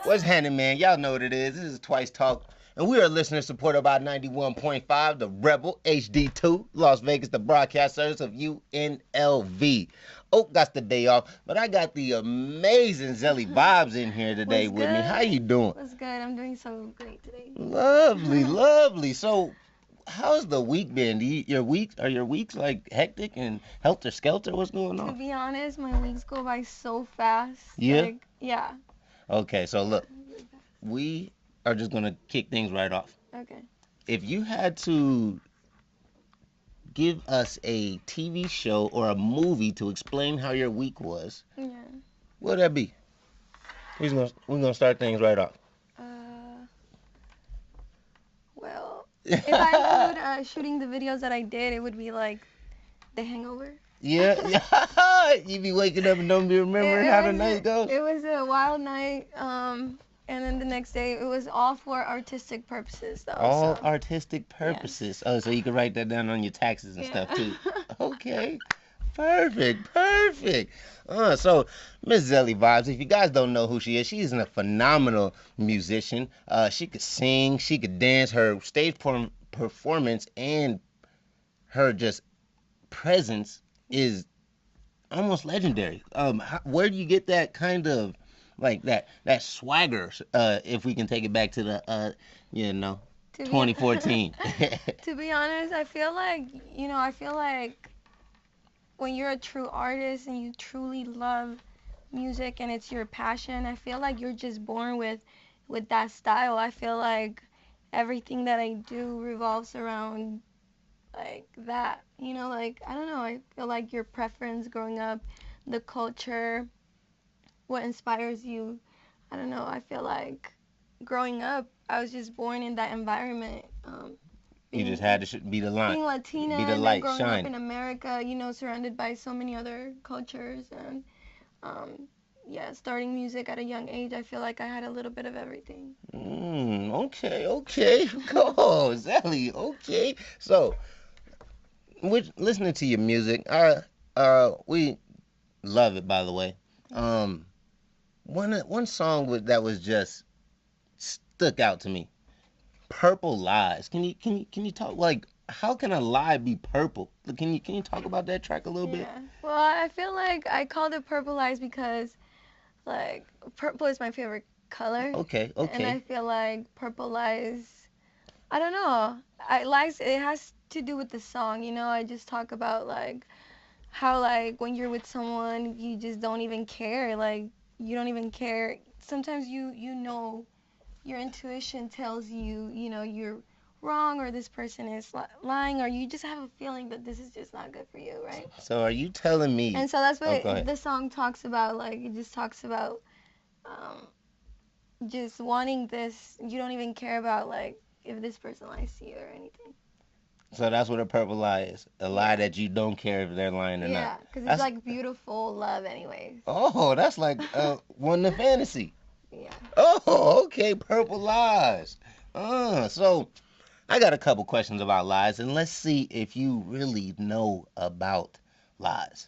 What's happening, man? Y'all know what it is. This is Twice Talk, and we are listener supported by 91.5, the Rebel HD2, Las Vegas, the broadcast service of UNLV. Oak got the day off, but I got the amazing Zelly Vibes in here today with me. How you doing? What's good? I'm doing so great today. Lovely, lovely. So, how's the week been? Are your weeks like hectic and helter skelter? What's going To on? be honest, my weeks go by so fast. Yeah? Yeah. Okay, so look, we are just gonna kick things right off. Okay. If you had to give us a TV show or a movie to explain how your week was, Yeah. what would that be? We're gonna start things right off. Well, if I include shooting the videos that I did, it would be like The Hangover. Yeah. You be waking up and don't be remembering how the night goes. It was a wild night. And then the next day, it was all for artistic purposes, though. All so. artistic purposes. Yes. Oh, so you can write that down on your taxes and stuff too. Okay. Perfect. So Miss Zelly Vibes, if you guys don't know who she is a phenomenal musician. She could sing, she could dance. Her stage performance and her just presence is almost legendary. Where do you get that kind of like that swagger? If we can take it back to the 2014. To be honest, I feel like when you're a true artist and you truly love music and it's your passion, I feel like you're just born with that style. I feel like everything that I do revolves around like that. Like I don't know, I feel like your preference growing up, the culture, what inspires you. I don't know, I feel like growing up, I was just born in that environment. You just had to be the light. Being Latina, be the and light, growing shine. up in America, surrounded by so many other cultures, and starting music at a young age, I feel like I had a little bit of everything. Okay. Go, Zelly. Okay. So, listening to your music, we love it. By the way, one song that was just stuck out to me. Purple Lies. Can you talk like how can a lie be purple? Can you talk about that track a little bit? Well, I feel like I called it Purple Lies because like purple is my favorite color. Okay. And I feel like Purple Lies, I don't know. Lies, it has to do with the song, I just talk about like how like when you're with someone, you just don't even care. Like you don't even care. Sometimes your intuition tells you, you're wrong or this person is lying, or you just have a feeling that this is just not good for you, right? So are you telling me? And so that's what the song talks about. Like it just talks about just wanting this. You don't even care about like if this person lies to you or anything. So that's what a purple lie is. A lie that you don't care if they're lying or not. Yeah, because it's like beautiful love anyways. Oh, that's like one in fantasy. Yeah. Oh, okay, Purple Lies. So I got a couple questions about lies, and let's see if you really know about lies.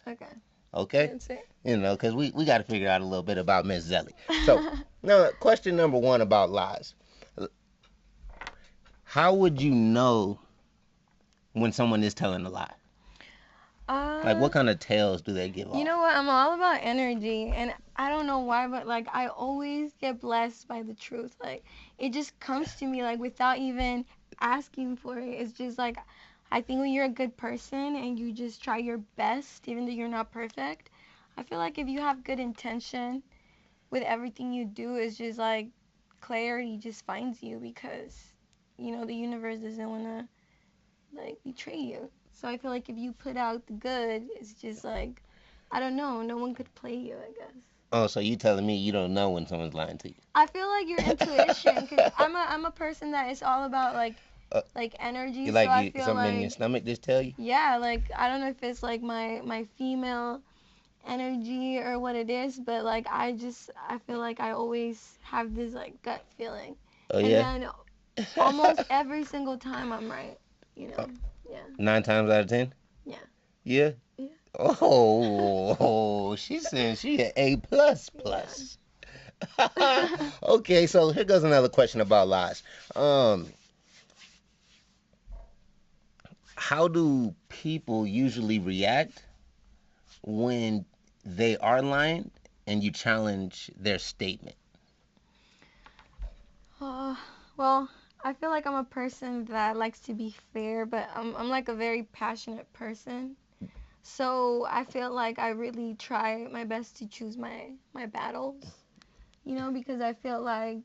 Okay? That's it. Because we got to figure out a little bit about Miss Zelly. So, now, question number one about lies. How would you know when someone is telling a lie? Like, what kind of tales do they give off? You know what? I'm all about energy, and I don't know why, but like I always get blessed by the truth. Like it just comes to me like without even asking for it. It's just like I think when you're a good person and you just try your best, even though you're not perfect, I feel like if you have good intention with everything you do, it's just like clarity just finds you because the universe doesn't want to like betray you. So I feel like if you put out the good, it's just like, I don't know, no one could play you, I guess. Oh, so you telling me you don't know when someone's lying to you? I feel like your intuition, because I'm a person that is all about like energy. You like so I feel something like, in your stomach just tell you? Yeah, like I don't know if it's like my female energy or what it is, but like I feel like I always have this like gut feeling. Oh yeah. And then almost every single time I'm right. Yeah. 9 times out of 10? Yeah. Yeah? Yeah. Oh, she said she an A++. Okay, so here goes another question about lies. Um, how do people usually react when they are lying and you challenge their statement? Uh, well, I feel like I'm a person that likes to be fair, but I'm like a very passionate person. So I feel like I really try my best to choose my battles, because I feel like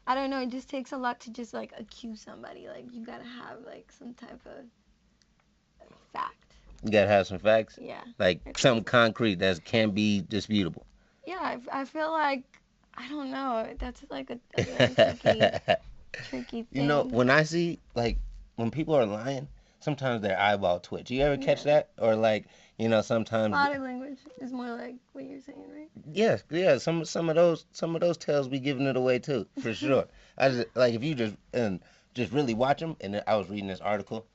I don't know, it just takes a lot to just like accuse somebody. Like you gotta have like some type of fact. You gotta have some facts, Yeah. like something concrete that can be disputable. Yeah, I feel like I don't know. That's like a very tricky You know, thing. when I see like when people are lying, sometimes their eyeball twitch. You ever catch Yeah. that? Or like, sometimes Body language is more like what you're saying, right? yes, yeah, some of those tales be giving it away too, for sure. I just like if you just really watch them. And I was reading this article.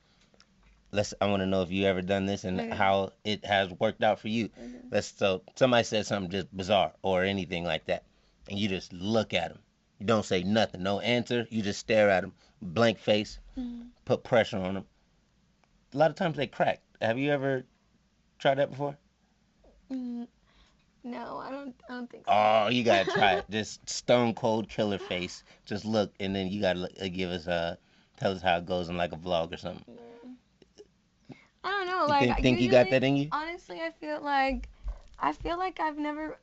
I want to know if you ever done this and Okay. how it has worked out for you. Okay. So somebody said something just bizarre or anything like that, and you just look at them. You don't say nothing, no answer. You just stare at them, blank face, Mhm. put pressure on them. A lot of times they crack. Have you ever tried that before? Mm, no, I don't think so. Oh, you gotta try it. Just stone cold killer face. Just look, and then you gotta give us tell us how it goes in like a vlog or something. Yeah. I don't know. You Like think you got usually, that in you? honestly, I feel like I've never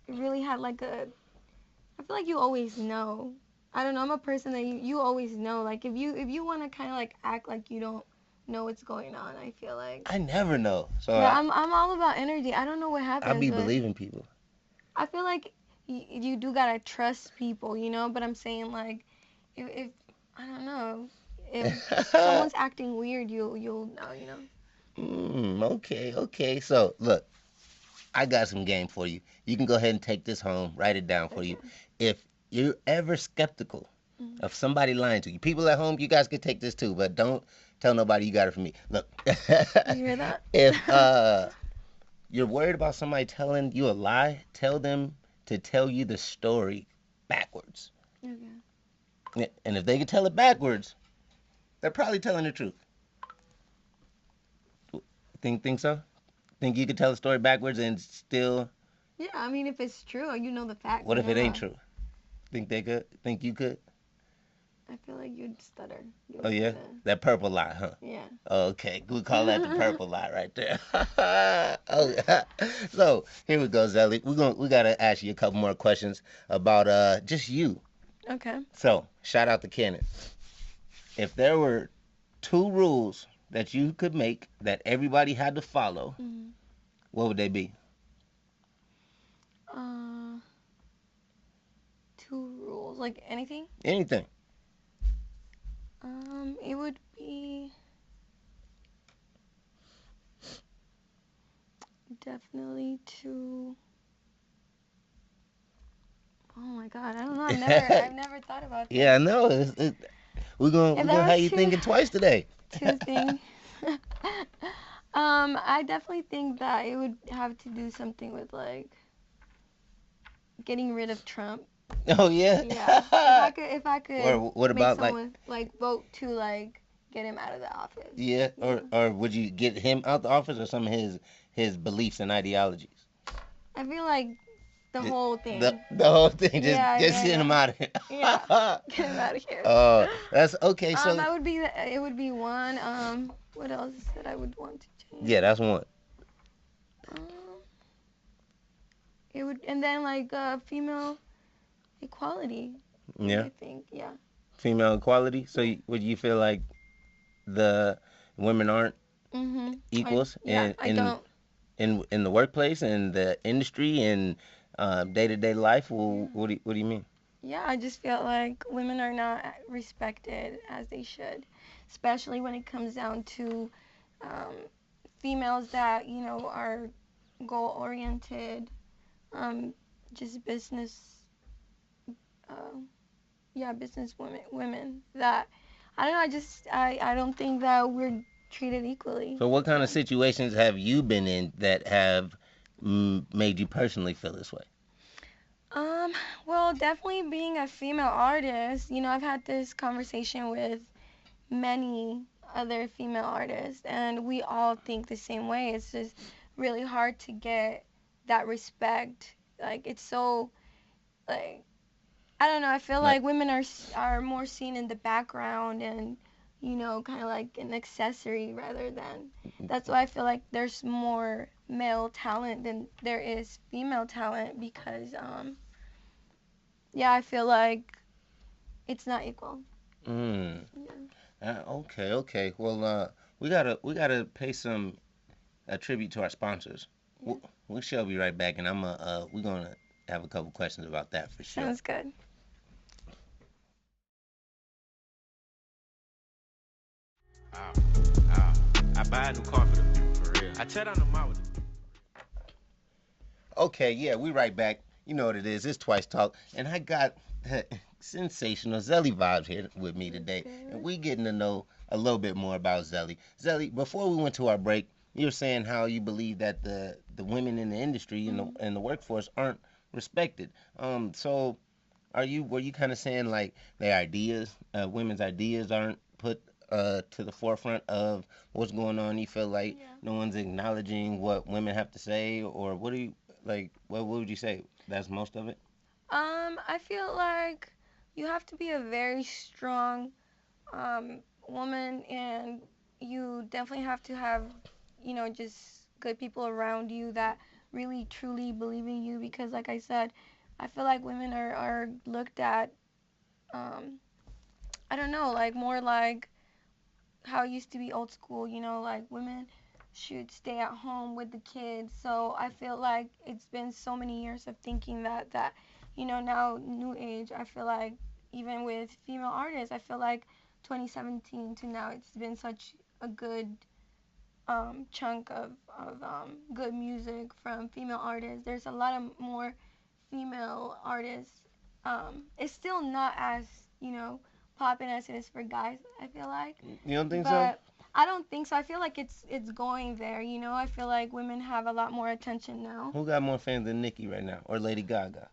really had like a. I feel like you always know. I don't know. I'm a person that you always know. Like if you want to kind of like act like you don't know what's going on, I feel like. I never know. So Yeah, I'm all about energy. I don't know what I happens, be but believing people. I feel like you do gotta trust people, But I'm saying like, if I don't know, if someone's acting weird, you'll know. Okay, okay. So look, I got some game for you. You can go ahead and take this home, write it down for you. Okay. If you're ever skeptical Mm. of somebody lying to you, people at home, you guys can take this too, but don't tell nobody you got it from me. Look, You hear that? if you're worried about somebody telling you a lie, tell them to tell you the story backwards. Okay. And if they can tell it backwards, they're probably telling the truth. Think so? Think you could tell a story backwards and still? Yeah, I mean, if it's true, you know the facts. What if it ain't true? Think they could? Think you could? I feel like you'd stutter. Oh yeah, that purple lie, huh? Yeah. Okay, we call that the purple lie right there. Oh, so here we go, Zelly. We gotta ask you a couple more questions about just you. Okay. So shout out to Kenneth. If there were two rules that you could make that everybody had to follow, Mm. what would they be? Uh, two rules, like anything. Anything. It would be definitely to. Oh my God, I don't know. I've never thought about that. Yeah, I know. We're gonna have you two, thinking twice today. two things. I definitely think that it would have to do something with like getting rid of Trump. Oh yeah. Yeah. If I could Or what make about someone like vote to like get him out of the office. yeah, or would you get him out the office or some of his beliefs and ideologies? I feel like the whole thing. The whole thing, just Yeah, just get him out of here. Yeah. Get him out of here. Oh, that's okay. So that would be it. Would be one. What else that I would want to change? yeah, that's one. Um, it would, and then like female equality. Yeah, I think yeah. female equality. So would you feel like the women aren't Mhm. equals I don't. in the workplace and the industry and day-to-day life? Well, Yeah. what do you mean? Yeah, I just feel like women are not respected as they should, especially when it comes down to um, females that are goal oriented, just business, uh, yeah, business women that I don't know. I don't think that we're treated equally. So what kind of situations have you been in that have made you personally feel this way? Um, well, definitely being a female artist, I've had this conversation with many other female artists, and we all think the same way. It's just really hard to get that respect. Like, it's so, like, I don't know. I feel Like, like women are more seen in the background and, kind of like an accessory rather than. That's why I feel like there's more male talent than there is female talent because, yeah, I feel like it's not equal. mm, Yeah. okay, okay. Well, we gotta pay some a tribute to our sponsors. Yeah. We shall be right back, and we're gonna have a couple questions about that for sure. Sounds good. Ah, ah. I buy a new car for them. For real. I tear down the mall with them. Okay, yeah, we right back. You know what it is. It's Twice Talk, and I got Sensational Zelly Vibes here with me today, and we getting to know a little bit more about Zelly. Zelly, before we went to our break, you were saying how you believe that the women in the industry and the workforce aren't respected. So were you kind of saying like their ideas, women's ideas aren't put to the forefront of what's going on? You feel like Yeah. no one's acknowledging what women have to say, or what do you like? What would you say? That's most of it. I feel like you have to be a very strong woman, and you definitely have to have, just good people around you that really truly believe in you. Because, like I said, I feel like women are looked at, um, I don't know, like more like how it used to be old school, like women should stay at home with the kids. So I feel like it's been so many years of thinking that now new age, I feel like even with female artists, I feel like 2017 to now it's been such a good chunk of good music from female artists. There's a lot of more female artists. It's still not as, popping as it is for guys, I feel like. You don't think so? But I don't think so. I feel like it's going there, I feel like women have a lot more attention now. Who got more fans than Nicki right now, or Lady Gaga,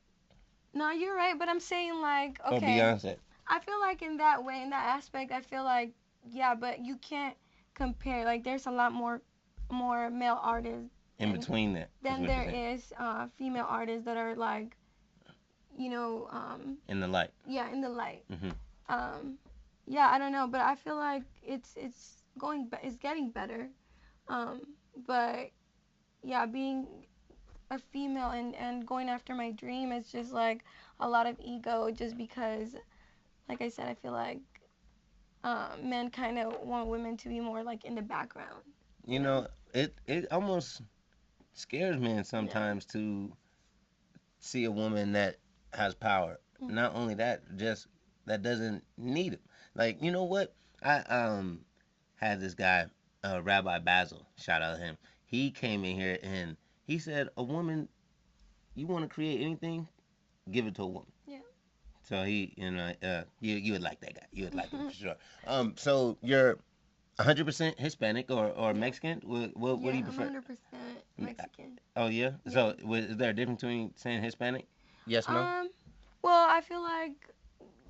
No, you're right, but I'm saying like, or okay, Beyonce? I feel like in that way, in that aspect, I feel like yeah, but you can't compare. Like there's a lot more male artists In between that, is than what you're there saying. is female artists that are like, In the light. yeah, in the light. Hmm. Um, yeah, I don't know, but I feel like it's getting better. Um, but yeah, being a female and going after my dream is just like a lot of ego, just because, like I said, I feel like men kind of want women to be more like in the background. You know, it almost scares men sometimes to see a woman that has power. Not only that, just that doesn't need it. Like, you know what? I had this guy, Rabbi Basil, shout out to him. He came in here and he said, "A woman, you want to create anything, give it to a woman." Yeah. So he, you would like that guy. You would like him for sure. So you're 100% Hispanic or Yeah. Mexican? What do Yeah, you I'm prefer? 100% Mexican. Oh yeah. Yeah. So is there a difference between saying Hispanic? Yes, no. Well, I feel like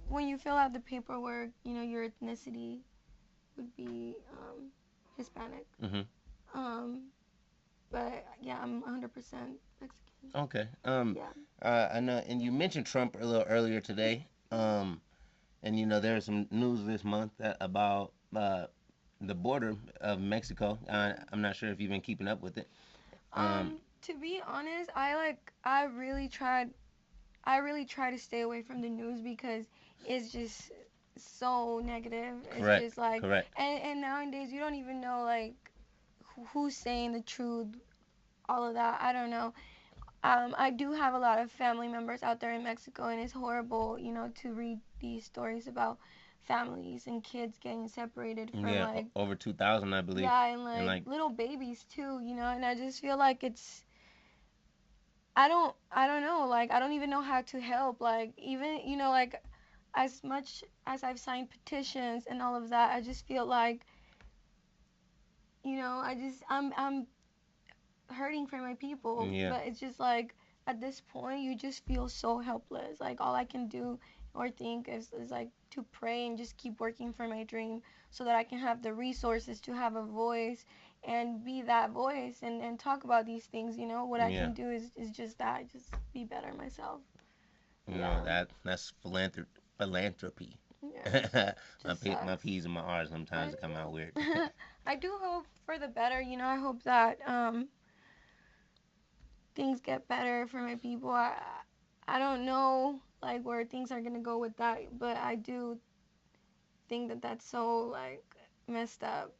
when you fill out the paperwork, your ethnicity would be Hispanic. Mhm. Um, but yeah, I'm 100% Mexican. Okay. Yeah. I know, and you mentioned Trump a little earlier today. And there was some news this month about the border of Mexico. I'm not sure if you've been keeping up with it. To be honest, I really try to stay away from the news because it's just so negative. It's Correct. just like, Correct. and nowadays you don't even know like who's saying the truth, all of that. I don't know. I do have a lot of family members out there in Mexico, and it's horrible, to read these stories about families and kids getting separated from Yeah, like, over 2,000, I believe. yeah, and And like like, little babies too, and I just feel like I don't know, like I don't even know how to help, like even, like as much as I've signed petitions and all of that, I just feel like, I'm hurting for my people, yeah. but it's just like at this point you just feel so helpless. Like all I can do or think is like to pray and just keep working for my dream so that I can have the resources to have a voice and be that voice and talk about these things. What I Yeah. can do is just that, just be better myself. You know Yeah. that's philanthropy. Yeah. my Just my sucks. p's and my r's sometimes come out weird. I do hope for the better. I hope that things get better for my people. I don't know like where things are gonna go with that, but I do think that that's so like messed up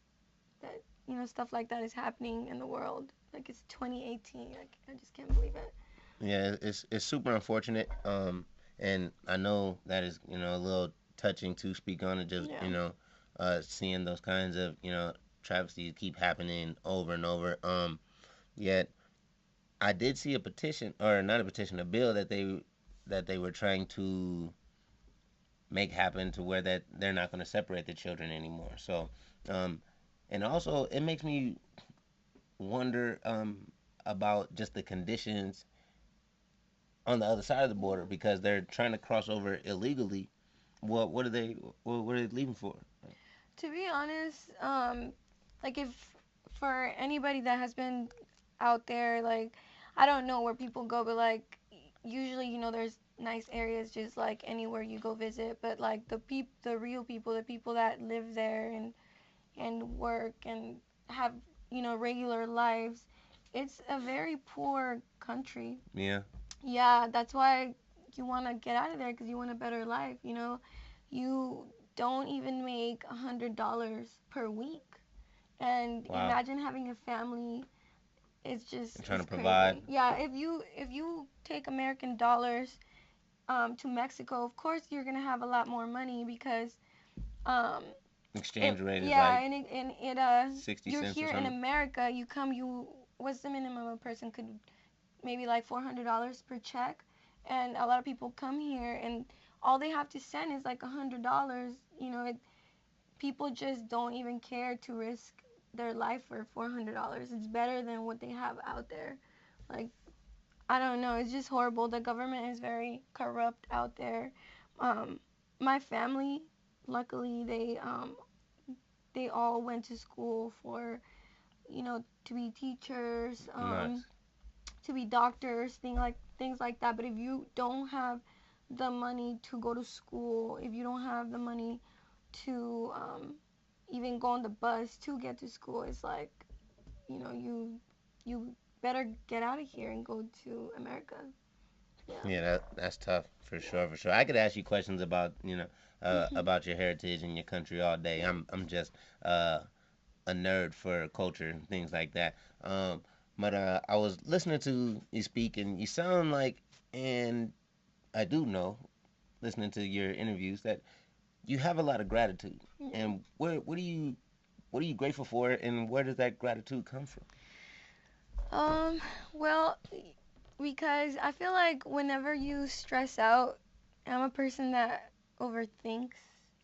that stuff like that is happening in the world. Like it's 2018. Like I just can't believe it. Yeah, it's super unfortunate. And I know that is a little touching to speak on it. Just Yeah. seeing those kinds of travesties keep happening over and over. Yet I did see a petition, or not a petition, a bill that they were trying to make happen to where that they're not going to separate the children anymore. So, um, and also it makes me wonder about just the conditions on the other side of the border because they're trying to cross over illegally. What are they leaving for? To be honest, like if for anybody that has been out there, like I don't know where people go, but like usually there's nice areas just like anywhere you go visit, but like the real people, the people that live there and work and have regular lives, it's a very poor country. Yeah. Yeah, that's why you want to get out of there because you want a better life. You don't even make $100 per week, and Wow. imagine having a family. I'm trying It's to provide. crazy. Yeah, if you take American dollars to Mexico, of course you're gonna have a lot more money because um, Exchange rate is yeah, like and 60 you're cents or here in something. America. What's the minimum a person could, maybe like $400 per check, and a lot of people come here and all they have to send is like $100. People just don't even care to risk their life for $400. It's better than what they have out there. Like I don't know, it's just horrible. The government is very corrupt out there. Um, my family, luckily, they all went to school for to be teachers, Nice. to be doctors, things like that. But if you don't have the money to go to school, if you don't have the money to even go on the bus to get to school, it's like you better get out of here and go to America. Yeah. Yeah, that's tough for sure, for sure. I could ask you questions about about your heritage and your country all day. I'm just uh, a nerd for culture and things like that. But I was listening to you speak, and you sound like, and I do know, listening to your interviews, that you have a lot of gratitude. Yeah. And what are you grateful for, and where does that gratitude come from? Well, because I feel like whenever you stress out, I'm a person that overthinks.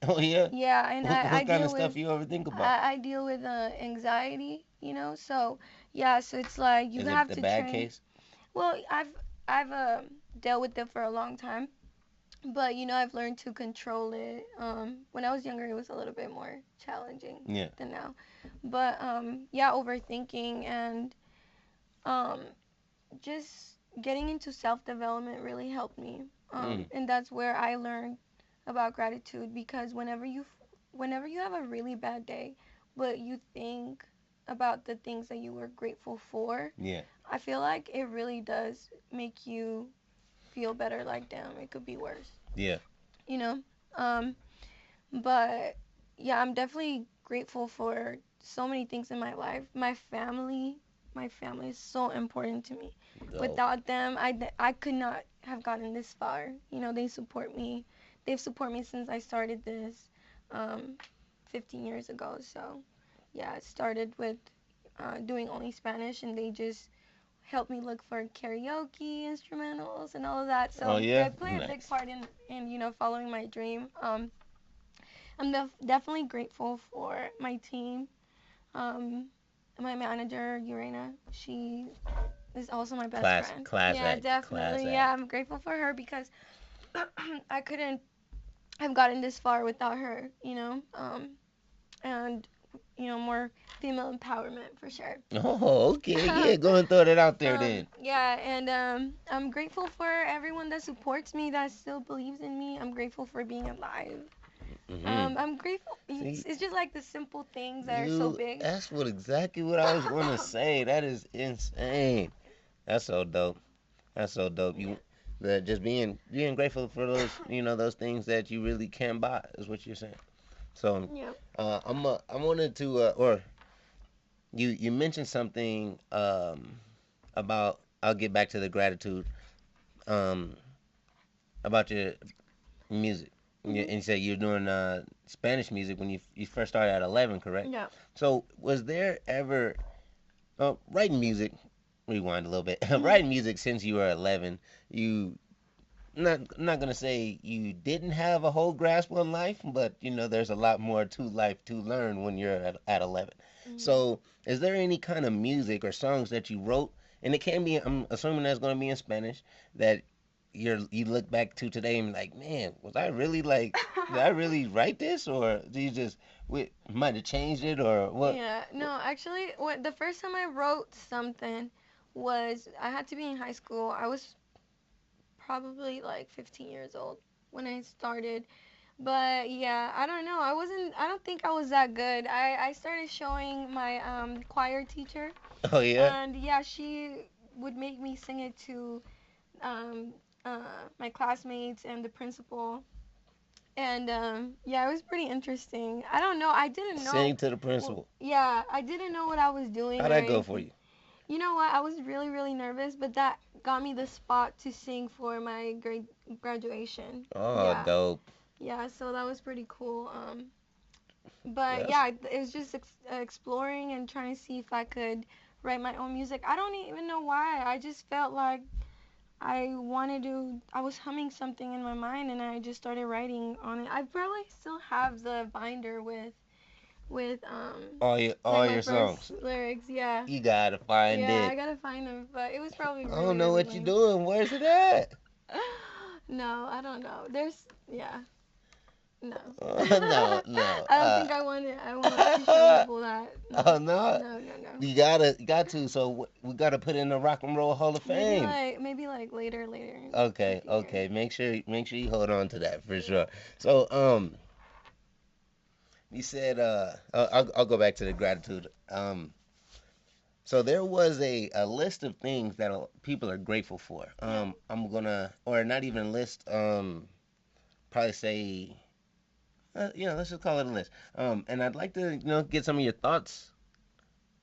Oh yeah, Yeah, and I what kind of deal with stuff you overthink about? anxiety, so yeah, so it's like you Is it have the to bad train. case? Well, I've dealt with it for a long time, but I've learned to control it. When I was younger, it was a little bit more challenging Yeah. than now, but yeah, overthinking and um, just getting into self development really helped me. Mm. And that's where I learned about gratitude because whenever you have a really bad day, but you think about the things that you were grateful for, Yeah. I feel like it really does make you feel better. Like, damn, it could be worse, Yeah. you know? Um, but yeah, I'm definitely grateful for so many things in my life. My family is so important to me. Dope. Without them, I could not have gotten this far. They support me. They've supported me since I started this um, 15 years ago. So yeah, it started with doing only Spanish, and they just helped me look for karaoke instrumentals and all of that. Oh So yeah. they play a big Nice. part in following my dream. I'm definitely grateful for my team. Um, my manager, Urena, she is also my best friend. Class Yeah, act. definitely. Class Yeah, act. I'm grateful for her because I couldn't have gotten this far without her, and more female empowerment for sure. Oh, okay. Yeah, go and throw that out there then. Yeah, and I'm grateful for everyone that supports me, that still believes in me. I'm grateful for being alive. I'm grateful. See, It's just like the simple things that are so big. that's exactly what I was going to say. That is insane. That's so dope. That's so dope. Yeah. Just being grateful for those, those things that you really can buy is what you're saying. So, Yeah. I wanted to, or you mentioned something, about, I'll get back to the gratitude, um, about your music. And you said you're doing Spanish music when you first started at 11, correct? Yeah. So was there ever writing music? Rewind a little bit. Writing music since you were 11. You not gonna say you didn't have a whole grasp on life, but there's a lot more to life to learn when you're at 11. So is there any kind of music or songs that you wrote? And it can be, I'm assuming that's gonna be in Spanish, that you look back to today and be like, man, was I really like, did I really write this, or do you just might have changed it, or what? Yeah. No, actually, the first time I wrote something was I had to be in high school. I was probably like 15 years old when I started. But yeah, I don't know. I don't think I was that good. I started showing my choir teacher. Oh yeah. And yeah, she would make me sing it to um, my classmates and the principal. And yeah, it was pretty interesting. I don't know. I didn't know. Sing to the principal. Yeah, I didn't know what I was doing. How'd that go for you? You know what? I was really, really nervous, but that got me the spot to sing for my graduation. Oh, Yeah. dope. Yeah, so that was pretty cool. But Yes. yeah, it was just exploring and trying to see if I could write my own music. I don't even know why. I just felt like I was humming something in my mind and I just started writing on it. I probably still have the binder with All like my your first songs. lyrics. Yeah. You gotta find Yeah, it. I gotta find them, but it was probably I really, don't know really what you're lame. doing. Where's it at? No, I don't know. Yeah. No. No. I don't think I want to show people that. No. Oh no. No. You got to. So we gotta put it in the Rock and Roll Hall of Fame. Maybe like later. Okay. Okay. Make sure you hold on to that for sure. So you said I'll go back to the gratitude. So there was a list of things that people are grateful for. I'm gonna, or not even a list. Probably say, let's just call it a list. And I'd like to, get some of your thoughts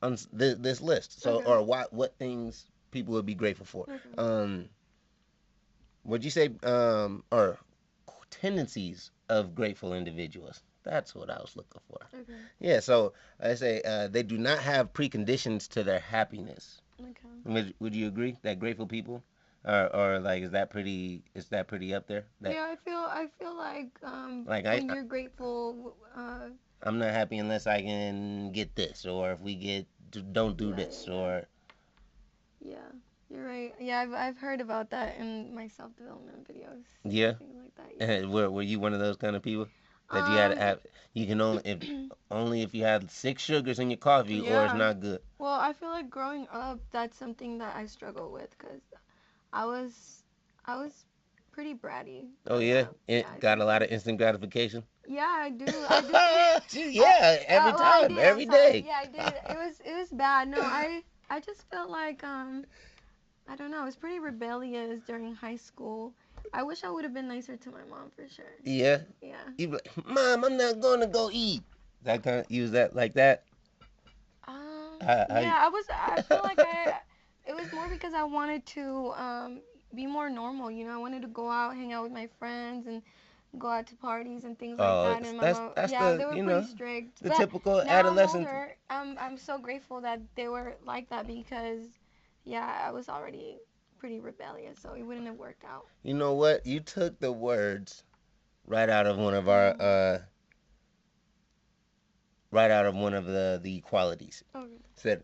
on this list. So, Okay. or what things people would be grateful for. Okay. Would you say, or tendencies of grateful individuals? That's what I was looking for. Okay. Yeah, so I say they do not have preconditions to their happiness. Okay. Would you agree that grateful people, or like is that pretty up there? Yeah, I feel like Like when you're grateful, I'm not happy unless I can get this, or if we don't do this, yeah. or Yeah, you're right. Yeah, I've heard about that in my self-development videos. yeah. Things like that. Yeah. Were you one of those kind of people that you had to have? You can only if you had 6 sugars in your coffee, or it's Yeah. not good. Well, I feel like growing up, that's something that I struggle with because I was pretty bratty. Oh yeah, Yeah, it got a lot of instant gratification. Yeah, I do. Yeah, every Well, I time, did. every I'm sorry. day. Yeah, I did. It was bad. No, I just felt like I don't know. I was pretty rebellious during high school. I wish I would have been nicer to my mom for sure. Yeah. Yeah. You be like, Mom, I'm not going to go eat. That kind of use that like that. Yeah, I feel like it was more because I wanted to be more normal. I wanted to go out, hang out with my friends, and go out to parties and things like that. And my mom, that's yeah, the they were pretty strict. the But typical now I'm adolescent. older. I'm so grateful that they were like that because, yeah, I was already pretty rebellious, so it wouldn't have worked out. You know what? You took the words right out of one of our right out of one of the qualities. Okay. Said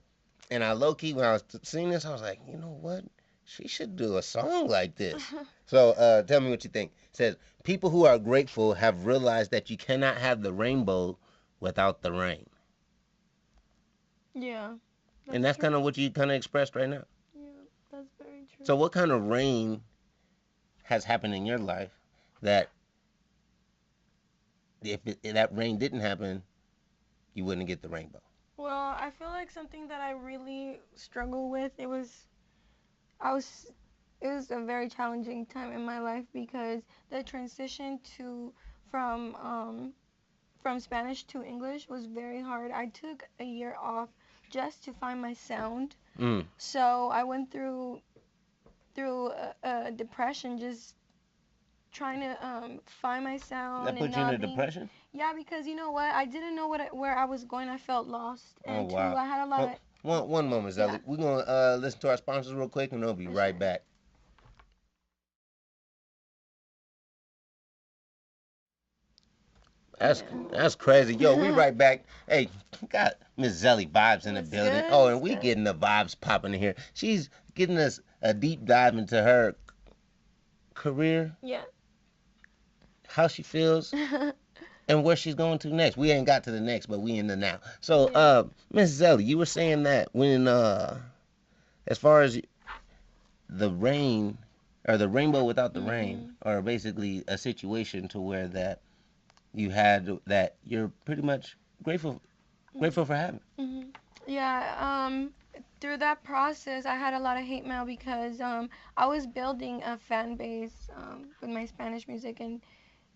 And I low-key, when I was seeing this, I was like, you know what? She should do a song like this. So tell me what you think. It says, people who are grateful have realized that you cannot have the rainbow without the rain. Yeah. And that's kind of what you kind of expressed right now. Yeah, that's very true. So what kind of rain has happened in your life that if that rain didn't happen, you wouldn't get the rainbow? Well, I feel like something that I really struggle with, it was a very challenging time in my life because the transition from Spanish to English was very hard. I took a year off just to find my sound. So I went through a depression, just trying to find my sound. That put you in a depression? Yeah, because you know what? I didn't know where I was going. I felt lost. And wow. two, I had a lot of... One moment, Zelly. Yeah. We're going to listen to our sponsors real quick, and we'll be right back. That's crazy. Yo, we right back. Hey, got Miss Zelly Vibes in the building. Good? Oh, and we getting the vibes popping in here. She's getting us a deep dive into her career. Yeah. How she feels. And where she's going to next. We ain't got to the next, but we in the now. So, Miss Zelly, you were saying that when, as far as the rain, or the rainbow without the rain, or basically a situation to where that you had that you're pretty much grateful for having. Yeah. Through that process, I had a lot of hate mail because I was building a fan base with my Spanish music, and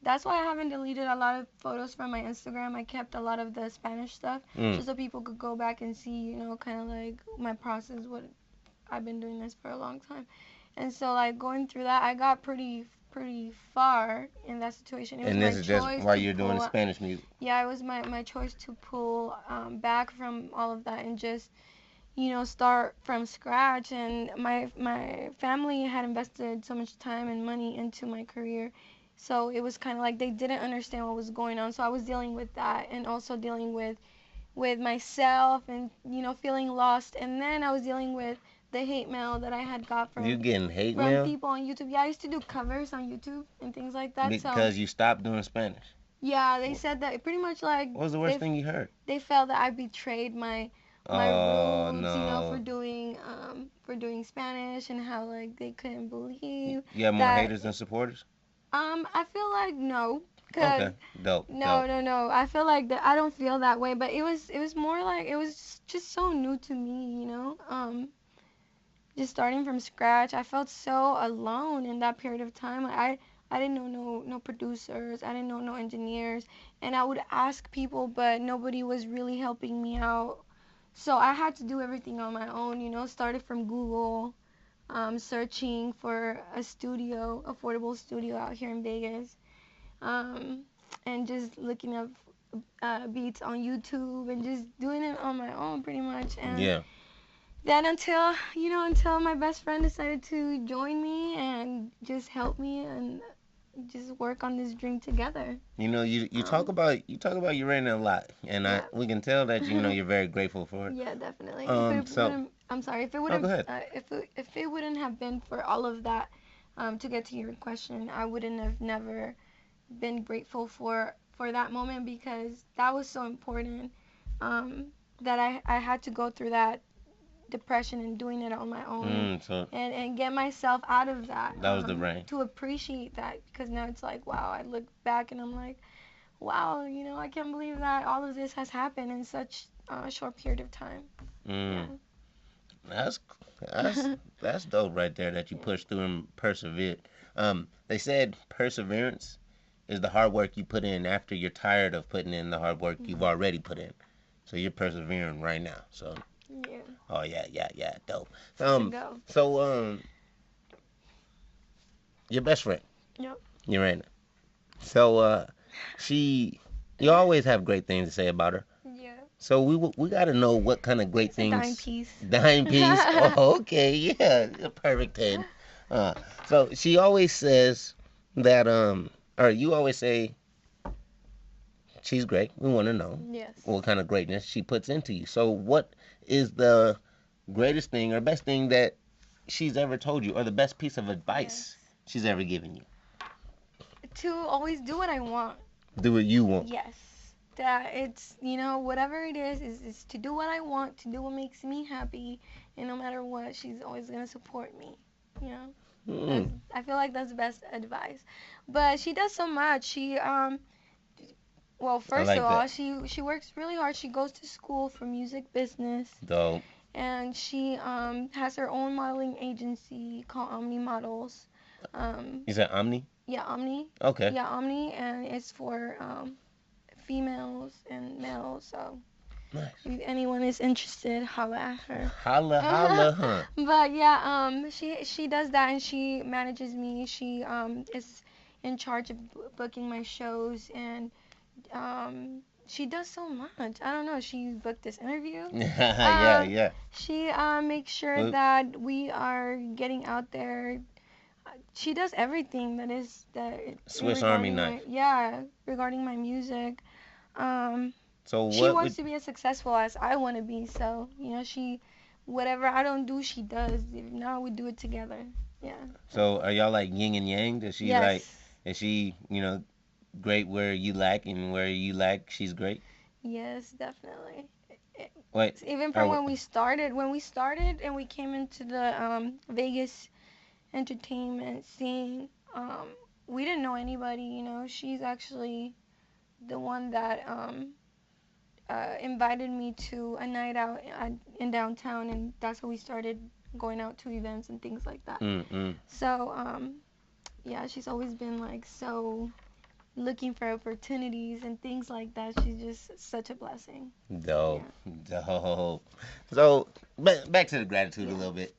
that's why I haven't deleted a lot of photos from my Instagram. I kept a lot of the Spanish stuff just so people could go back and see, you know, kind of like my process. What I've been doing this for a long time, and so like going through that, I got pretty far in that situation. And this is just while you're doing the Spanish music. Yeah, it was my choice to pull back from all of that and just, you know, start from scratch. And my family had invested so much time and money into my career. So it was kind of like they didn't understand what was going on. So I was dealing with that and also dealing with myself and, you know, feeling lost. And then I was dealing with the hate mail that I had got from... You getting hate from mail? people on YouTube. Yeah, I used to do covers on YouTube and things like that. Because you stopped doing Spanish? Yeah, they said that pretty much like... What was the worst thing you heard? They felt that I betrayed my roots, you know, for doing Spanish, and how like they couldn't believe. You have more haters than supporters? I feel like no. Okay, dope. No. I feel like that I don't feel that way, but it was more like it was just so new to me, you know. Just starting from scratch, I felt so alone in that period of time. Like, I didn't know no producers, I didn't know no engineers, and I would ask people, but nobody was really helping me out. So I had to do everything on my own, you know. Started from Google, searching for a studio, affordable studio out here in Vegas, and just looking up beats on YouTube and just doing it on my own pretty much. And yeah. Then until my best friend decided to join me and just help me and just work on this dream together. You know, you talk about your rating a lot, and Yeah. We can tell that you're very grateful for it. Yeah, definitely. I'm sorry if it wouldn't. Go ahead. If it wouldn't have been for all of that, to get to your question, I wouldn't have never been grateful for that moment, because that was so important. That I had to go through that depression and doing it on my own, and get myself out of that. That was the rain. To appreciate that, because now it's like, wow, I look back and I'm like, wow, you know, I can't believe that all of this has happened in such a short period of time. Yeah. That's dope right there, that you pushed through and persevered. They said perseverance is the hard work you put in after you're tired of putting in the hard work you've already put in. So you're persevering right now. So yeah. Oh yeah, dope. Go. So your best friend. Yep. Urana. So you always have great things to say about her. Yeah. So we got to know what kind of great things. Dime piece. Dime piece. Oh, okay, yeah, perfect 10. So she always says that or you always say she's great. We want to know Yes. what kind of greatness she puts into you. So what is the greatest thing or best thing that she's ever told you, or the best piece of Yes. advice she's ever given you? To always do what I want. Do what you want. Yes. That it's, whatever it is to do what I want, to do what makes me happy, and no matter what, she's always gonna support me. You know, I feel like that's the best advice. But she does so much. Well, I first like of all, that. she works really hard. She goes to school for music business, Dope. and she has her own modeling agency called Omni Models. You said Omni? Yeah, Omni. Okay. Yeah, Omni, and it's for females and males. So Nice. if anyone is interested, holla at her. Holla, holla, huh? But yeah, she does that, and she manages me. She is in charge of booking my shows, and she does so much. I don't know. She booked this interview. Yeah. She makes sure Well- that we are getting out there. She does everything Swiss Army regarding knife. regarding my music. So She what wants would to be as successful as I want to be. So whatever I don't do, she does. If not, we do it together. Yeah. So are y'all like yin and yang? Does she Yes. is she, great where you lack, and where you lack, she's great? Yes, definitely. Wait. Even from when we started and we came into the Vegas entertainment scene, we didn't know anybody. She's actually the one that invited me to a night out in downtown, and that's how we started going out to events and things like that. So yeah, she's always been like so looking for opportunities and things like that. She's just such a blessing. Dope. Dope. So back to the gratitude a little bit.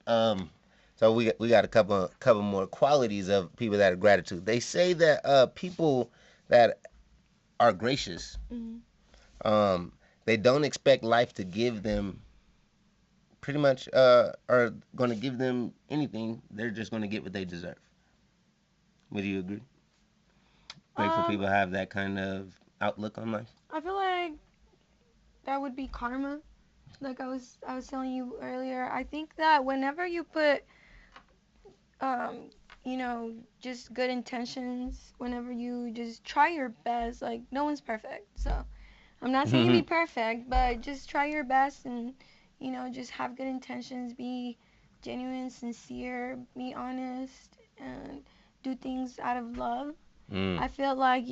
So we got a couple more qualities of people that are gratitude. They say that people that are gracious, they don't expect life to give them pretty much are going to give them anything. They're just going to get what they deserve. Would you agree? Grateful people have that kind of outlook on life. I feel like that would be karma. Like I was telling you earlier, I think that whenever you put just good intentions, whenever you just try your best, like no one's perfect. So I'm not saying you be perfect, but just try your best and just have good intentions, be genuine, sincere, be honest, and do things out of love. I feel like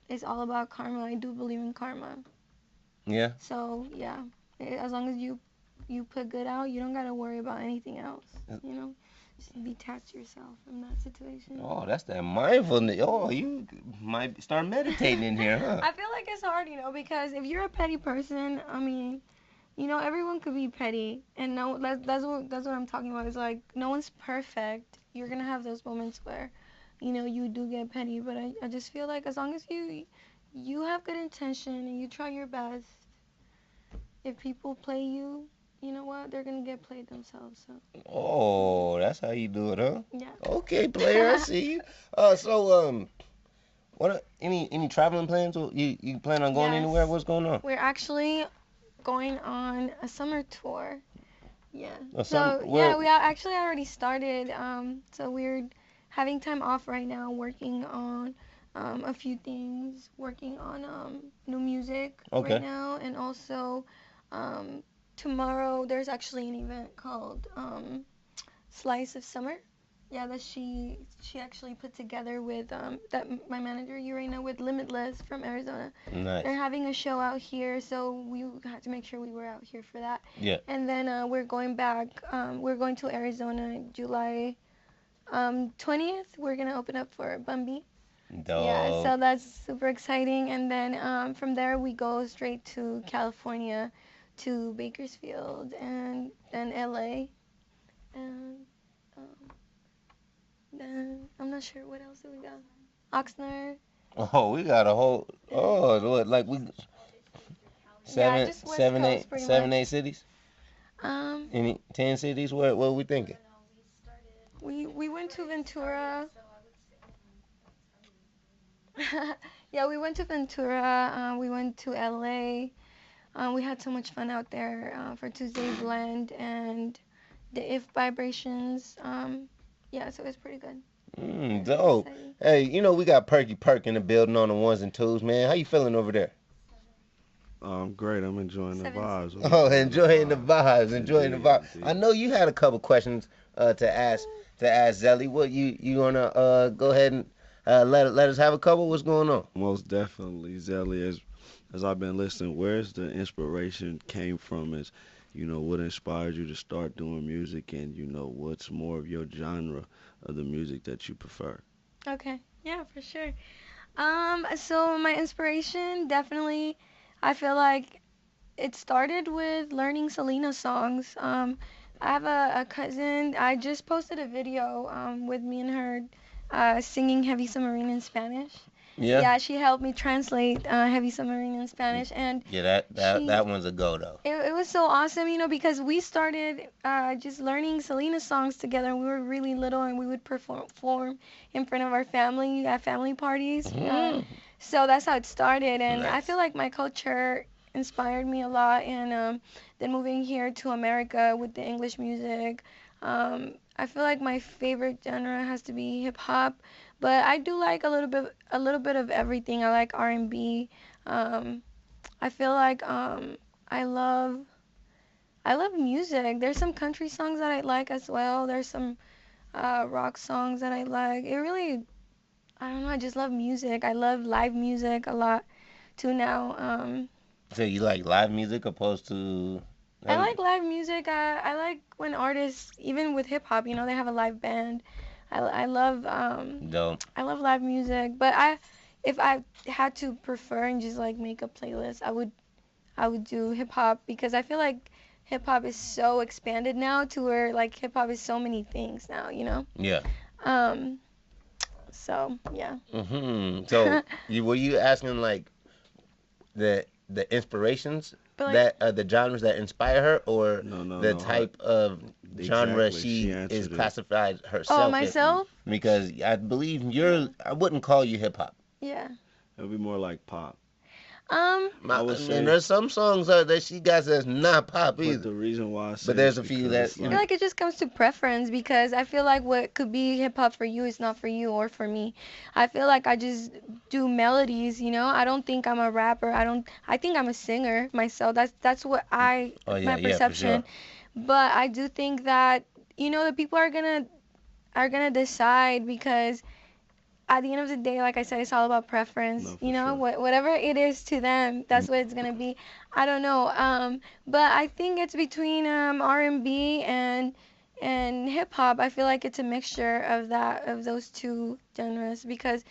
it's all about karma. I do believe in karma. Yeah. So yeah, as long as you put good out, you don't gotta worry about anything else. Just detach yourself from that situation. Oh, that's that mindfulness. Oh, you might start meditating in here, huh? I feel like it's hard, because if you're a petty person, I mean, everyone could be petty, and no, that's what I'm talking about. It's like no one's perfect. You're gonna have those moments where, you do get petty, but I just feel like as long as you have good intention and you try your best, if people play you, you know what? They're gonna get played themselves. So. Oh, that's how you do it, huh? Yeah. Okay, player, I see you. What any traveling plans? You plan on going anywhere? What's going on? We're actually going on a summer tour. Yeah. We actually already started. So we're having time off right now, working on a few things, working on new music right now, and also tomorrow there's actually an event called Slice of Summer. Yeah, that she actually put together with that my manager Urena with Limitless from Arizona. Nice. They're having a show out here, so we had to make sure we were out here for that. Yeah. And then we're going back. We're going to Arizona July 20th. We're gonna open up for Bumby. Dope. Yeah, so that's super exciting. And then from there we go straight to California, to Bakersfield, and then LA, and then I'm not sure what else do we got. Oxnard. Oh, we got a whole. Oh, what, like we. Seven, eight cities. Any 10 cities? What are we thinking? We went to Ventura. Yeah, we went to Ventura. We went to LA. We had so much fun out there for Tuesday Blend and the If Vibrations. Yeah, so it was pretty good. Dope. Hey, you know we got Perky Perk in the building on the ones and twos, man. How you feeling over there? Great. I'm enjoying the vibes. I'm Oh, enjoying the vibes, enjoying the Indeed, vibe. I indeed. know you had a couple questions to ask Zelly. What you wanna go ahead and let us have a couple? What's going on? Most definitely, Zelly. As I've been listening, where's the inspiration came from? Is what inspired you to start doing music, and what's more of your genre of the music that you prefer? Okay, yeah, for sure. So my inspiration definitely, I feel like it started with learning Selena songs. I have a cousin. I just posted a video with me and her singing Heavy Submarine in Spanish. Yeah. Yeah, she helped me translate Heavy Submarine in Spanish, and Yeah, that one's a go though. it was so awesome, because we started just learning Selena songs together. We were really little, and we would perform in front of our family at family parties. So that's how it started, and I feel like my culture inspired me a lot. And then moving here to America with the English music, I feel like my favorite genre has to be hip hop, but I do like a little bit of everything. I like R&B. I feel like I love I love music. There's some country songs that I like as well. There's some rock songs that I like. It really, I don't know. I just love music. I love live music a lot too now. So you like live music opposed to? I like live music. I like when artists, even with hip hop, they have a live band. I love Don't. I love live music. But if I had to prefer and just like make a playlist, I would do hip hop, because I feel like hip hop is so expanded now to where like hip hop is so many things now. Yeah. Um. So yeah. So were you asking like the inspirations But like, that the genres that inspire her, or No, no, the no. type of genre Exactly. she She is answered it. classified oh, herself in? myself? Because I believe Yeah. I wouldn't call you hip hop. Yeah. It'll be more like pop. I would mean, say, there's some songs that she got that's not pop but either. the reason why I say But there's is a few because that I feel like it just comes to preference, because I feel like what could be hip hop for you is not for you or for me. I feel like I just do melodies. I don't think I'm a rapper. I think I'm a singer myself. That's what Oh yeah, my yeah, for sure. perception. But I do think that the people are gonna decide, because at the end of the day, like I said, it's all about preference. no, for sure. Whatever it is to them, that's what it's gonna be. I don't know. But I think it's between R&B and hip hop. I feel like it's a mixture of those two genres, because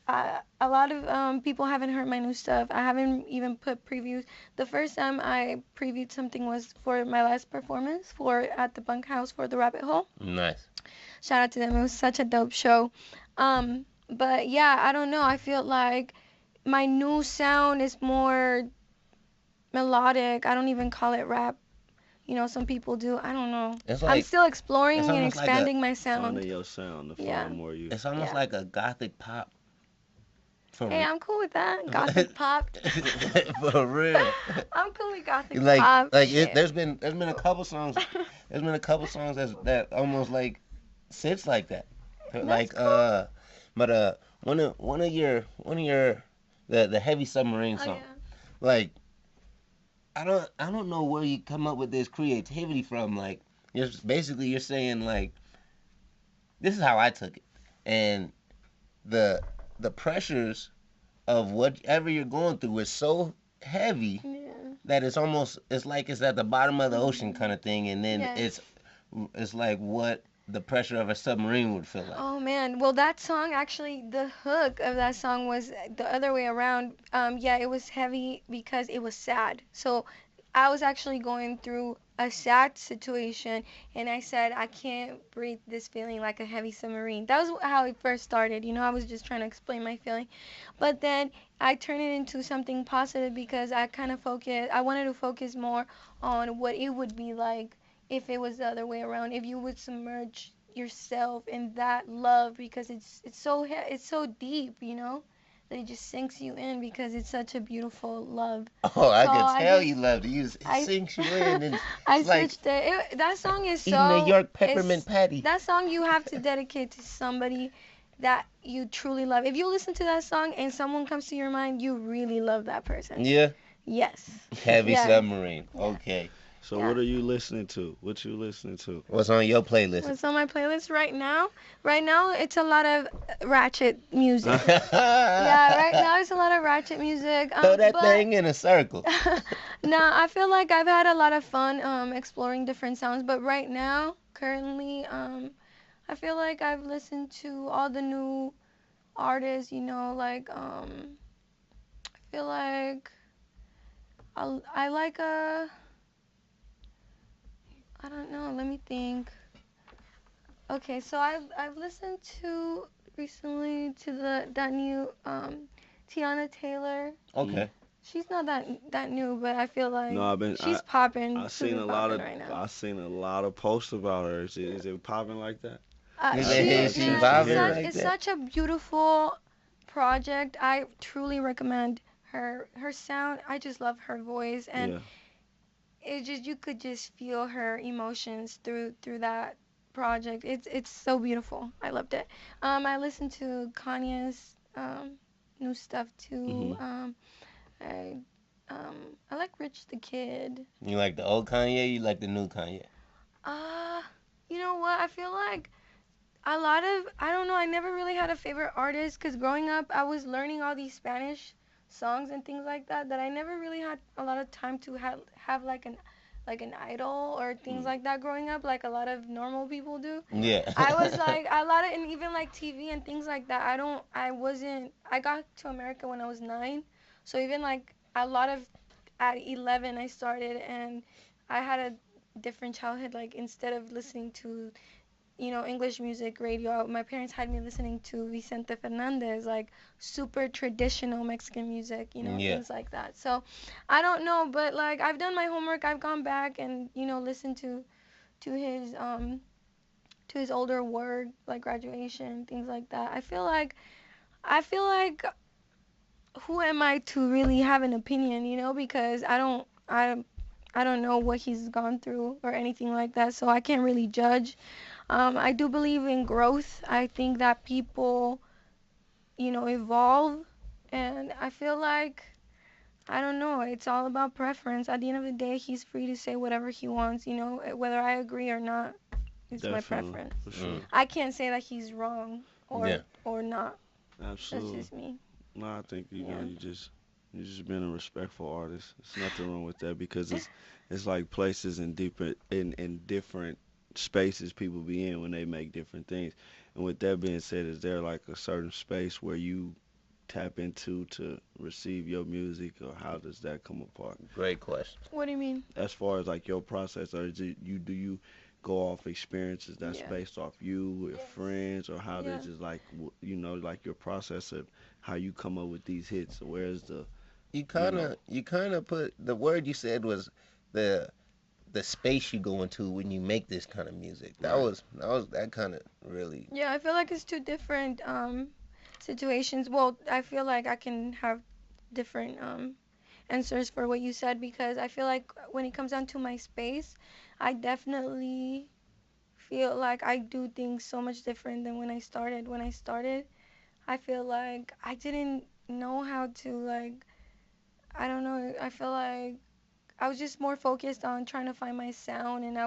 a lot of people haven't heard my new stuff. I haven't even put previews. The first time I previewed something was for my last performance for at the Bunkhouse for the Rabbit Hole. Nice. Shout out to them. It was such a dope show. But yeah, I don't know. I feel like my new sound is more melodic. I don't even call it rap. Some people do. I don't know. It's I'm like still exploring it's and almost like a expanding my sound. Finding your sound to Yeah. find more you. it's almost Yeah. like a gothic pop. For Hey, I'm cool with that. Gothic pop. for real. I'm cool with gothic Like pop. it, there's been a couple songs that almost like sits like that. Like cool. but one of your the Heavy Submarine Oh song. yeah. Like I don't know where you come up with this creativity from. Like you're saying like this is how I took it, and the the pressures of whatever you're going through is so heavy Yeah. that it's like it's at the bottom of the ocean kind of thing, and then Yes. it's like what the pressure of a submarine would feel like. Oh man, well that song actually, the hook of that song was the other way around. Yeah, it was heavy because it was sad. So I was actually going through a sad situation, and I said I can't breathe this feeling like a heavy submarine. That was how it first started. I was just trying to explain my feeling, but then I turned it into something positive, because I wanted to focus more on what it would be like if it was the other way around, if you would submerge yourself in that love, because it's so deep. that it just sinks you in because it's such a beautiful love. Oh, I So could I tell just you loved it. It I sinks you in, and I it's like switched it. That song is eating a so York peppermint it's patty. that song you have to dedicate to somebody that you truly love. If you listen to that song and someone comes to your mind, you really love that person. Yeah, Yes. Heavy Yeah. Submarine. Yeah. Okay. So Yeah. what are you listening to? What you listening to? What's on your playlist? What's on my playlist right now? Right now, it's a lot of ratchet music. Yeah, right now it's a lot of ratchet music. Throw that But thing in a circle. nah, I feel like I've had a lot of fun exploring different sounds. But right now, currently, I feel like I've listened to all the new artists. Like I feel like I like I don't know. Let me think. Okay, so I've listened to recently to that new Tiana Taylor. Okay. She's not that new, but I feel like No, she's popping, I seen super a lot popping of right now. I seen a lot of posts about her. Is it popping like that? Is She it- she vibing like it's that? such a beautiful project. I truly recommend her sound. I just love her voice, and Yeah. it just you could just feel her emotions through that project. It's so beautiful. I loved it. I listened to Kanye's new stuff too. Mhm. I I like Rich the Kid. You like the old Kanye? You like the new Kanye? Uh, you know what? I feel like a lot of I don't know. I never really had a favorite artist because growing up I was learning all these Spanish songs and things like that I never really had a lot of time to have like an idol or things Mm. like that growing up like a lot of normal people do. Yeah. I was like a lot of and even like TV and things like that. I got to America when I was 9, so even like a lot of at 11 I started and I had a different childhood. Like instead of listening to English music radio. My parents had me listening to Vicente Fernandez, like super traditional Mexican music, Yeah. things like that. So I don't know, but like I've done my homework. I've gone back and listened to his older work, like Graduation, things like that. I feel like who am I to really have an opinion, because I don't know what he's gone through or anything like that, so I can't really judge. I do believe in growth. I think that people, evolve. And I feel like, I don't know, it's all about preference. At the end of the day, he's free to say whatever he wants, whether I agree or not, it's my Definitely, preference. for sure. I can't say that he's wrong Yeah. or not. Absolutely. That's just me. No, I think Yeah. you just been a respectful artist. There's nothing wrong with that because it's like places in different spaces people be in when they make different things. And with that being said, is there like a certain space where you tap into to receive your music, or how does that come apart? Great question. What do you mean? As far as like your process, or is it do you go off experiences that's Yeah. based off you with friends, or how Yeah. does it like like your process of how you come up with these hits? Where's the You kind of put the word you said was the the space you go into when you make this kind of music. That Right. was that kind of really. Yeah, I feel like it's two different situations. Well, I feel like I can have different answers for what you said because I feel like when it comes down to my space, I definitely feel like I do things so much different than when I started. When I started, I feel like I didn't know how to like I don't know, I feel like I was just more focused on trying to find my sound and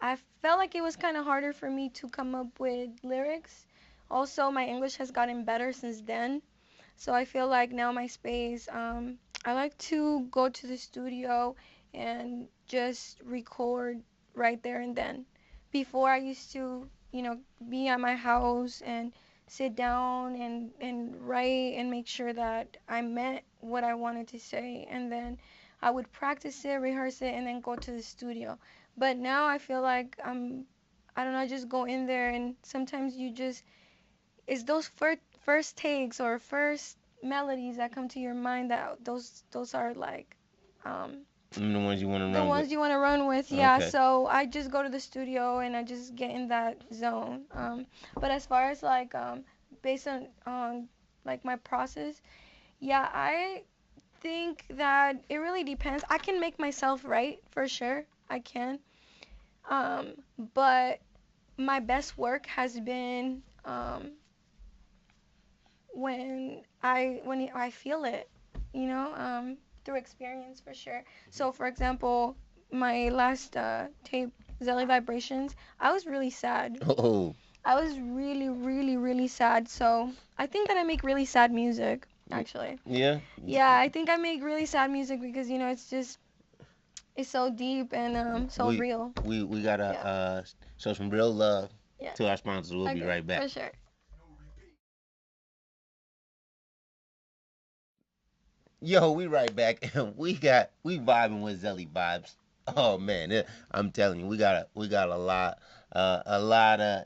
I felt like it was kind of harder for me to come up with lyrics. Also, my English has gotten better since then. So I feel like now my space, I like to go to the studio and just record right there and then. Before I used to, be at my house and sit down and write and make sure that I meant what I wanted to say. And then I would practice it, rehearse it, and then go to the studio. But now I feel like I don't know, I just go in there and sometimes it's those first takes or first melodies that come to your mind that those are like The ones you want to the run ones with. you want to run with. Yeah, Okay. so I just go to the studio and I just get in that zone. But as far as like based on like my process. Yeah, I think that it really depends. I can make myself right for sure. I can. Um, but my best work has been when I feel it, through experience for sure. So for example, my last tape, Zelly Vibrations, I was really sad. Oh, I was really, really, really sad. So I think that I make really sad music, actually. yeah. Yeah, I think I make really sad music because it's so deep and so We real. we gotta Yeah. show some real love Yeah. to our sponsors. We'll be Okay, right back. for sure. Yo, we right back, and we vibing with Zelly Vibes. Oh man, I'm telling you, we got a lot of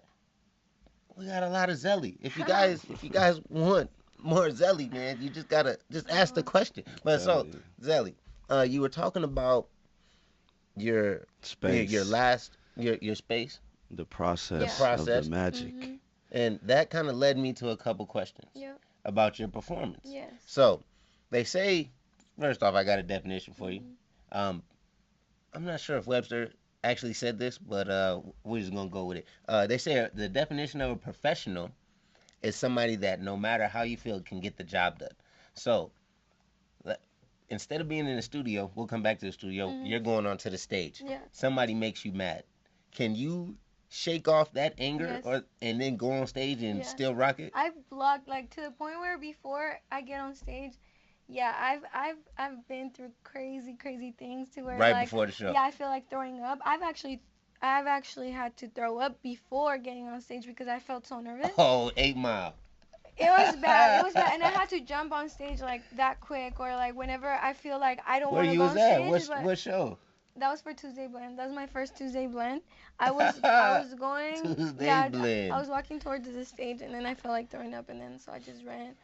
we got a lot of Zelly. If you guys want more Zelly, man, you just gotta just ask the question. But so Telling you. Zelly, you were talking about your Space. your last your space, The process, Yeah. of Process. the magic. and that kind of led me to a couple questions Yeah. about your performance. Yes. So they say, first off, I got a definition for you. Mhm. I'm not sure if Webster actually said this, but we're just gonna go with it. They say the definition of a professional is somebody that no matter how you feel can get the job done. So instead of being in the studio, we'll come back to the studio. Mhm. You're going onto the stage. Yeah. Somebody makes you mad. Can you shake off that anger Yes. and then go on stage and Yeah. still rock it? I've blocked like to the point where before I get on stage, yeah, I've been through crazy things to where Right like before the show. yeah, I feel like throwing up. I've actually had to throw up before getting on stage because I felt so nervous. Oh, 8 Mile. It was bad. It was bad, and I had to jump on stage like that quick, or like whenever I feel like I don't Where want to you go was on at? stage. But What show? that was for Tuesday Blend. That was my first Tuesday Blend. I was going. Tuesday Yeah, Blend. I was walking towards the stage, and then I felt like throwing up, and then so I just ran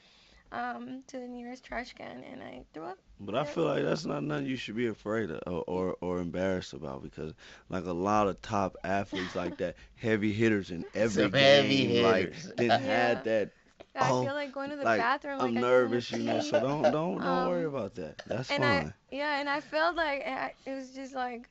to the nearest trash can, and I threw up. But I feel like that's not nothing you should be afraid of or embarrassed about because like a lot of top athletes like that, heavy hitters in every Some heavy game, like hitters. didn't Yeah. had that. I Oh, feel like going to the like bathroom. I'm like nervous, I couldn't so pee. don't worry Um, about that. That's and fine. I felt like it was just like,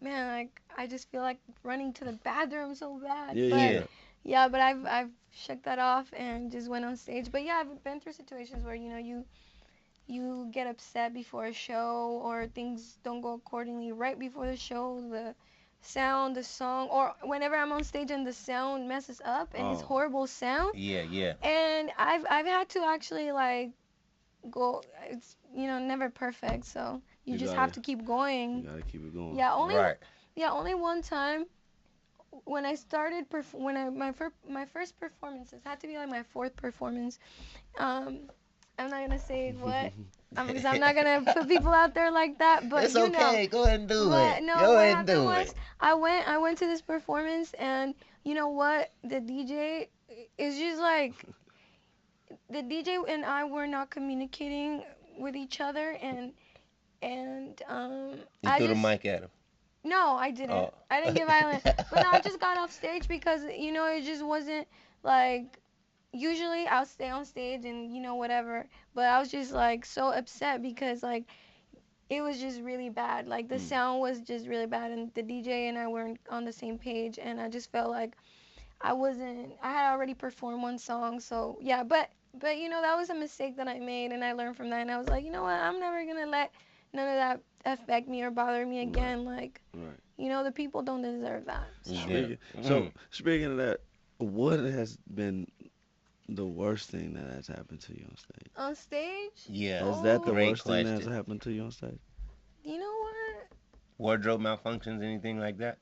man, like I just feel like running to the bathroom so bad. Yeah, But Yeah. yeah, but I've shook that off and just went on stage. But yeah, I've been through situations where you get upset before a show or things don't go accordingly right before the show. The sound, the song, or whenever I'm on stage and the sound messes up and it's Oh. horrible sound. Yeah. And I've had to actually like go. It's never perfect, so you You just gotta- have to keep going. You gotta keep it going. Yeah, Right. only one time when I started my first performances had to be like my fourth performance. I'm not gonna say what because I'm not gonna put people out there like that. But It's okay. Go ahead and do But it. no, Go what ahead and do happened was it. I went to this performance and you know what, the DJ is just like the DJ and I were not communicating with each other and You I threw the just mic at him. no, I didn't. Oh. I didn't get violent. But no, I just got off stage because it just wasn't like usually I'll stay on stage and whatever. But I was just like so upset because like it was just really bad. Like the sound was just really bad and the DJ and I weren't on the same page and I just felt like I had already performed one song, so yeah, but that was a mistake that I made and I learned from that and I was like, you know what, I'm never gonna let none of that affect me or bother me again. Like Right. the people don't deserve that. So. Yeah. So speaking of that, what has been the worst thing that has happened to you on stage? On stage? Yeah. Is that the Great worst thing that has question. happened to you on stage? You know what? Wardrobe malfunctions, anything like that?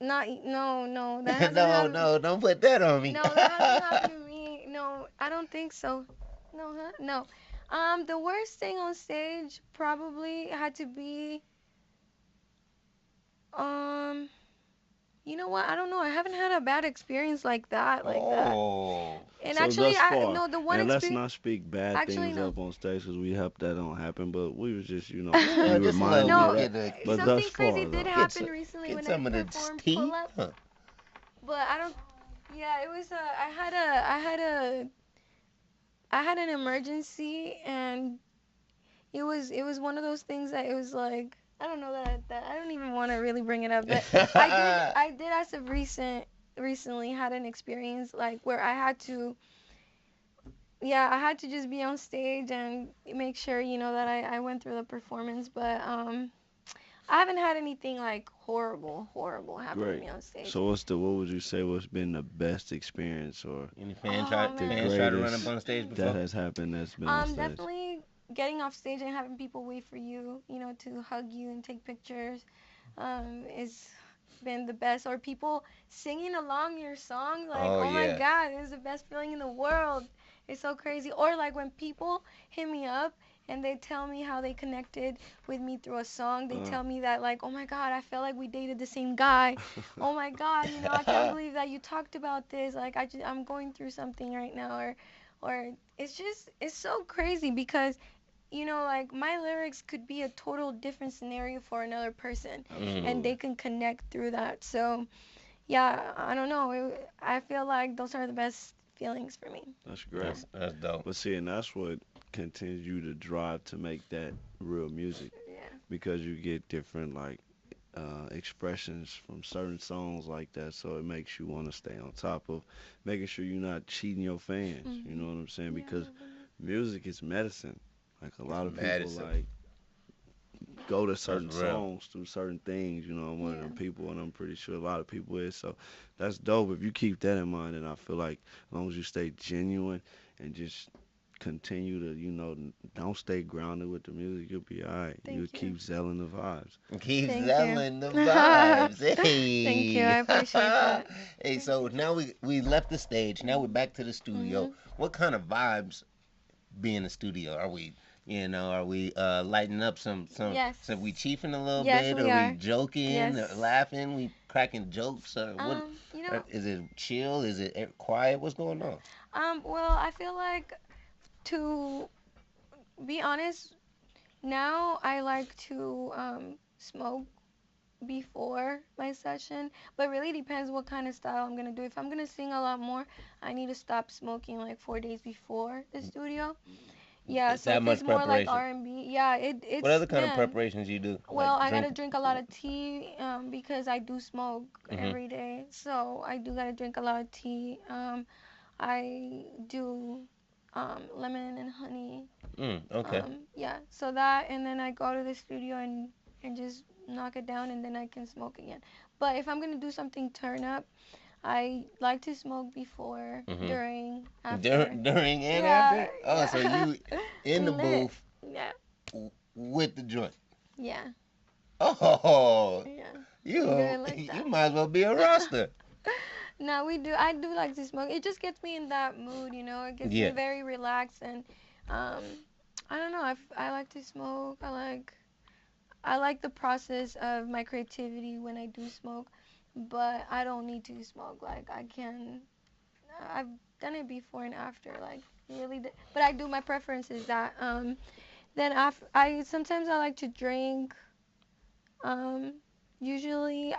No, that hasn't happened. No, don't put that on me. No, that hasn't happened to me. No, I don't think so. No, huh? No. The worst thing on stage probably had to be, you know what? I don't know. I haven't had a bad experience like that, Oh. And So actually, thus far, no, the one and let's experience. not speak bad Actually, things no. up on stage because we hope that don't happen. But we was just, we Just reminded No, me of get that. But something thus crazy far, did though. happen recently Get when some I of the performed tea. pull-ups. Huh. But I don't. Yeah, it was. I had a I had an emergency, and it was one of those things that it was like, I don't know that I don't even want to really bring it up, but I did as of recently had an experience like where I had to, yeah, I had to just be on stage and make sure, that I went through the performance. But I haven't had anything like horrible happen to Great. me on stage. So what would you say was been the best experience or Any Oh the man. fans try to run up greatest on the stage that before? has happened that's been on stage? Definitely getting off stage and having people wait for you, to hug you and take pictures, is been the best. Or people singing along your song, like, Oh oh my yeah. God, it's the best feeling in the world. It's so crazy. Or like when people hit me up and they tell me how they connected with me through a song. They Uh, tell me that, like, oh my God, I felt like we dated the same guy. Oh my God, I can't believe that you talked about this. Like, I'm going through something right now. Or it's so crazy because, like, my lyrics could be a total different scenario for another person, and Absolutely. they can connect through that. So yeah, I don't know, I feel like those are the best feelings for me. That's great. That's dope. But see, and that's what continues you to drive to make that real music Yeah. because you get different like expressions from certain songs like that, so it makes you want to stay on top of making sure you're not cheating your fans. You know Mhm. what I'm saying? Yeah, Because definitely. music is medicine. Like a It's lot of people medicine. like go to That's certain real. songs through certain things. You know, I'm one of Yeah. them people, and I'm pretty sure a lot of people is. So that's dope. If you keep that in mind, and I feel like as long as you stay genuine and just continue to, don't stay grounded with the music, you'll be alright. You'll Thank you. keep selling the vibes. Keep Thank you. selling the vibes. Thank you. I Hey. appreciate that. Hey, Thank so you. now we left the stage. Now we're Mhm. back to the studio. Mhm. What kind of vibes be in the studio? Are we lighting up Yes. so we chiefing a little Yes, bit? we Are we are. joking, or Yes. laughing? We cracking jokes, or what? Um, you Or know, is it chill? Is it quiet? What's going on? well, I feel like, to be honest, now I like to smoke before my session, but really depends what kind of style I'm gonna do. If I'm gonna sing a lot more, I need to stop smoking like 4 days before the studio. Yeah, It's so that if it's much more like preparation. R&B, yeah, What it's other kind of man. preparations you do? Like Well, I drink? gotta drink a lot of tea, because I do smoke Hmm. every day, so I do gotta drink a lot of tea. I do lemon and honey. Okay. Yeah, so that, and then I go to the studio and just knock it down, and then I can smoke again. But if I'm gonna do something turn up, I like to smoke before, Hmm. during, after. During and Yeah, after? Oh, so yeah. you in the Lit. booth Yeah, with the joint? yeah, Oh, yeah. I'm you good like you that. might as well be a roster. No, we do. I do like to smoke. It just gets me in that mood, It gets me Yeah. very relaxed, and um, I don't know. I like to smoke. I like the process of my creativity when I do smoke, but I don't need to smoke. Like, I can. I've done it before and after. Like, really. But I do. My preference is that. Then after, I sometimes I like to drink. Um, Usually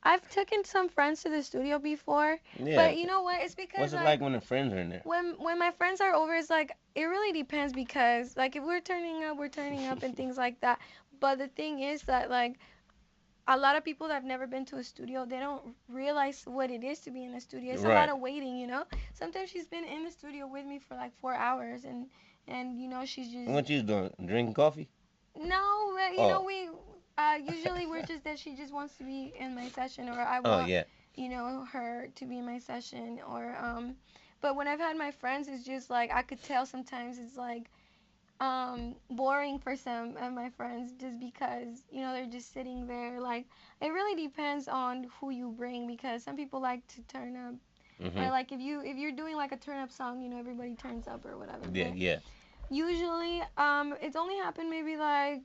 I've taken some friends to the studio before, Yeah. but you know what? It's because, What's it like, like when the friends are in there? when my friends are over, it's like, it really depends, because, like, if we're turning up and things like that. But the thing is that, like, a lot of people that have never been to a studio, they don't realize what it is to be in a studio. It's a lot Right. of waiting. Sometimes she's been in the studio with me for like 4 hours, and she's And just, what you doing? Drinking coffee? no, but, Oh. we usually we're just that she just wants to be in my session, or I Oh want, yeah. her to be in my session, or but when I've had my friends, it's just like I could tell sometimes it's like boring for some of my friends, just because they're just sitting there. Like, it really depends on who you bring, because some people like to turn up, or Mhm. like if you're doing like a turn up song, everybody turns up or whatever. Yeah, But yeah. usually it's only happened maybe like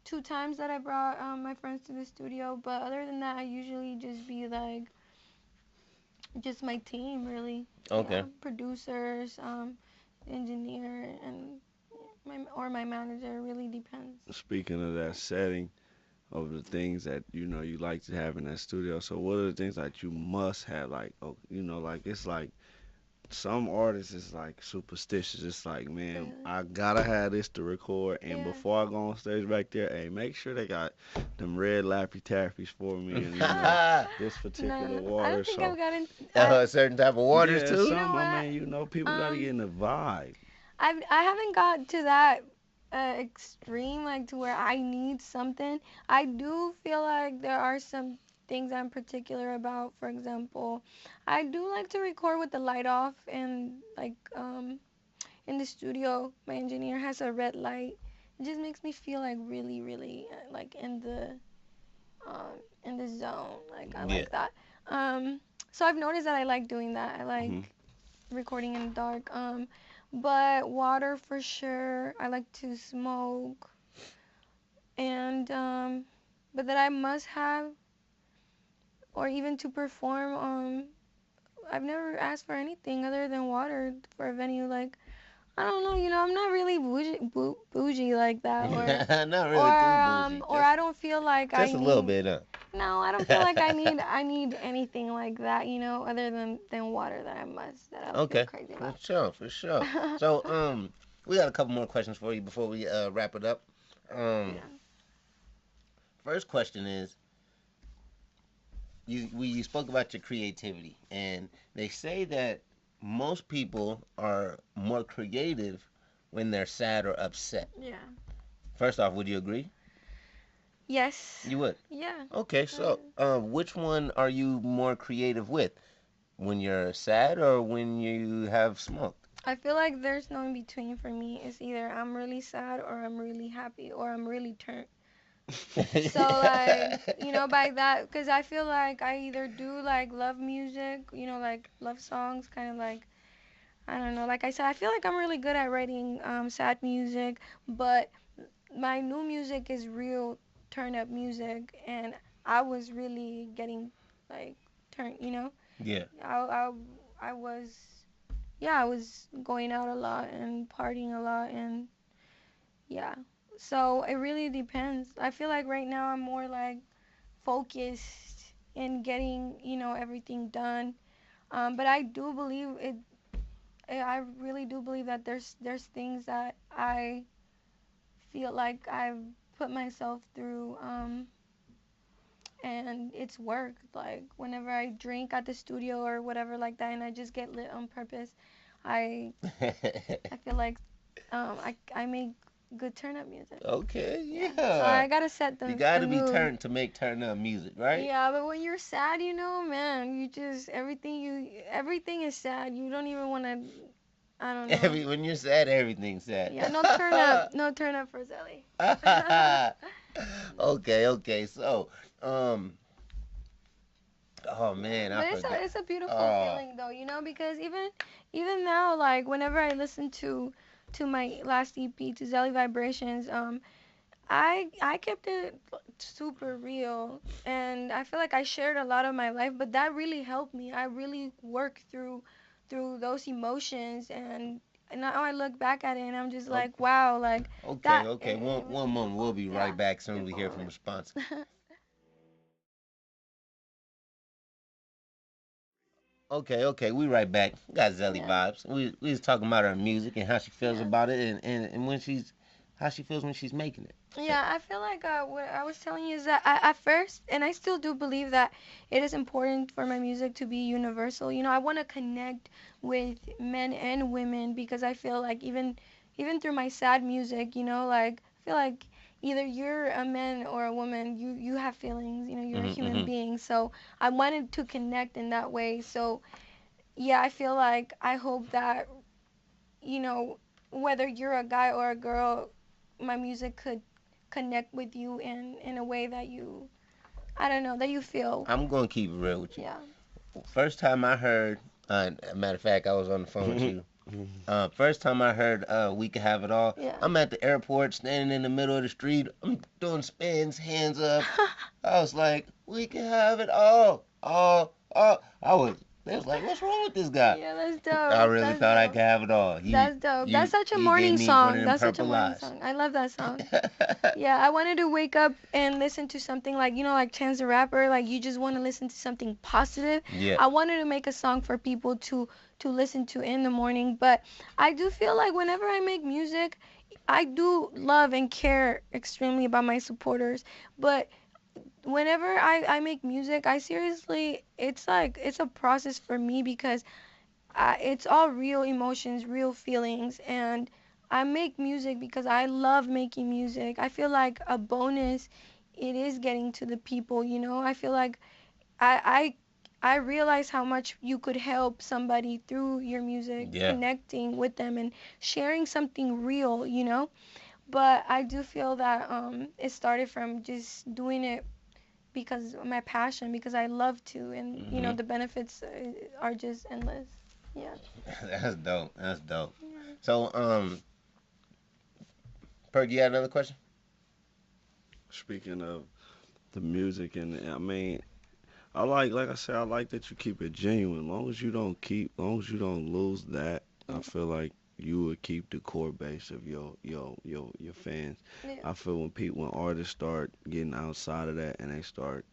2 times that I brought my friends to the studio, but other than that, I usually just be like just my team, really. Okay. Yeah, producers, engineer, and my manager. Really depends. Speaking of that setting, of the things that you like to have in that studio. So what are the things that you must have? Like, oh, like it's like some artists is like superstitious. It's like, man, Really. I gotta have this to record, and Yeah. before I go on stage back there, hey, make sure they got them red lappy tappies for me, and this particular No, I water. don't think So I've gotten. I, A certain type of waters yeah, too. you know some. I what? mean, people gotta get Um, in the vibe. I haven't got to that extreme, like to where I need something. I do feel like there are some things I'm particular about. For example, I do like to record with the light off, and like in the studio, my engineer has a red light. It just makes me feel like really, really like in the zone. Like I Yeah. like that. So I've noticed that I like doing that. I Hmm. like recording in the dark. But water for sure. I like to smoke, and but that I must have, or even to perform. I've never asked for anything other than water for a venue. Like I don't know, I'm not really bougie like that, Not really too bougie. or I don't feel like I Just a little need. bit, huh? No, I don't feel like I need anything like that, other than water that I feel Okay, crazy for about. sure, for sure. So, we got a couple more questions for you before we wrap it up. Um, Yeah. First question is, you spoke about your creativity, and they say that most people are more creative when they're sad or upset. Yeah. First off, would you agree? Yes. You would. Yeah. Okay, Uh, so which one are you more creative with? When you're sad or when you have smoked? I feel like there's no in between for me. It's either I'm really sad or I'm really happy or I'm really turned. So like, by that, because I feel like I either do like love music, like love songs, kind of like, I don't know. Like I said, I feel like I'm really good at writing sad music, but my new music is real turn up music, and I was really getting like turned. Yeah. I was, yeah, I was going out a lot and partying a lot, and yeah. So it really depends. I feel like right now I'm more like focused in getting, everything done. But I do believe it. I really do believe that there's things that I feel like I've put myself through, and it's work. Like whenever I drink at the studio or whatever like that, and I just get lit on purpose, I I feel like I make good turn up music. Okay, Yeah. So yeah. I gotta set You the gotta be mood. turned to make turn up music, right? Yeah, but when you're sad, man, you just everything is sad. You don't even want to. I don't know. When you're sad, everything's sad. Yeah, no turn up for Zelly. Okay, okay. So, um, oh man, I But it's forgot. a beautiful Oh, feeling though, because even now, like whenever I listen to my last EP, to Zelly Vibrations, I kept it super real, and I feel like I shared a lot of my life, but that really helped me. I really worked through those emotions, and now I look back at it and I'm just o- like, wow, like okay, that okay. it was One moment. We'll beautiful. be Yeah, right back soon as we beautiful hear from moment. the sponsor. Okay, okay. We right back. We got Zelly Yeah. vibes. We was talking about her music and how she feels Yeah. about it, and when she's how she feels when she's making it. Yeah, I feel like what I was telling you is that at first, and I still do believe that it is important for my music to be universal. I want to connect with men and women because I feel like even through my sad music, like I feel like either you're a man or a woman, you have feelings. You're a human Hmm. being. So I wanted to connect in that way. So yeah, I feel like I hope that you know, whether you're a guy or a girl, my music could connect with you in a way that I don't know, that you feel. I'm gonna keep it real with you. Yeah. First time I heard, matter of fact, I was on the phone with you. First time I heard "We Can Have It All," Yeah. I'm at the airport, standing in the middle of the street. I'm doing spins, hands up. I was like, "We can have it all, all, all." They was like, "What's wrong with this guy?" Yeah, that's dope. I really That's thought I dope. could have it all. That's dope. That's such a He morning gave me one of song. them That's such a purple morning eyes. song. I love that song. Yeah, I wanted to wake up and listen to something like, like Chance the Rapper, like you just want to listen to something positive. Yeah. I wanted to make a song for people to listen to in the morning, but I do feel like whenever I make music, I do love and care extremely about my supporters, but whenever I make music, I seriously, it's like, it's a process for me because it's all real emotions, real feelings, and I make music because I love making music. I feel like a bonus, it is getting to the people, I feel like I I realize how much you could help somebody through your music, Yeah. connecting with them and sharing something real. But I do feel that it started from just doing it because of my passion, because I love to, and Mhm. the benefits are just endless. Yeah. That's dope. That's dope. Yeah. So, Perk, you had another question? Speaking of the music, and I mean, like I said, I like that you keep it genuine. Long as you don't lose that, I feel like you would keep the core base of your fans. Yeah. I feel when artists start getting outside of that and they start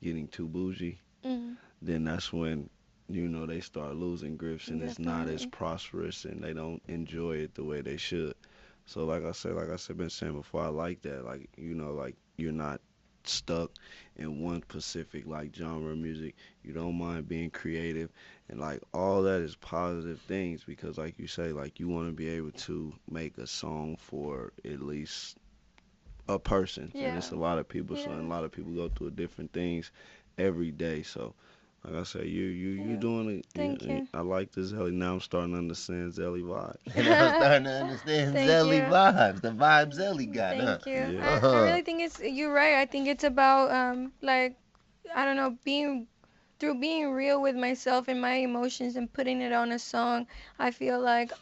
getting too bougie, Mhm. then that's when they start losing grips and it's not as Definitely. prosperous and they don't enjoy it the way they should. So like I said, been saying before, I like that. Like like you're not stuck in one specific like genre of music. You don't mind being creative, and like all that is positive things because like you say, like you want to be able to make a song for at least a person, and Yeah. it's a lot of people. So and a Yeah. lot of people go through different things every day. So like I say, you Yeah. doing it. Thank you. I like this Zelly. Now I'm starting to understand Zelly vibes. And I'm starting to understand Thank Zelly you. vibes, the vibe Zelly got, huh? Thank you. Yeah. I Uh-huh. really think you're right. I think it's about like, I don't know, being real with myself and my emotions and putting it on a song. I feel like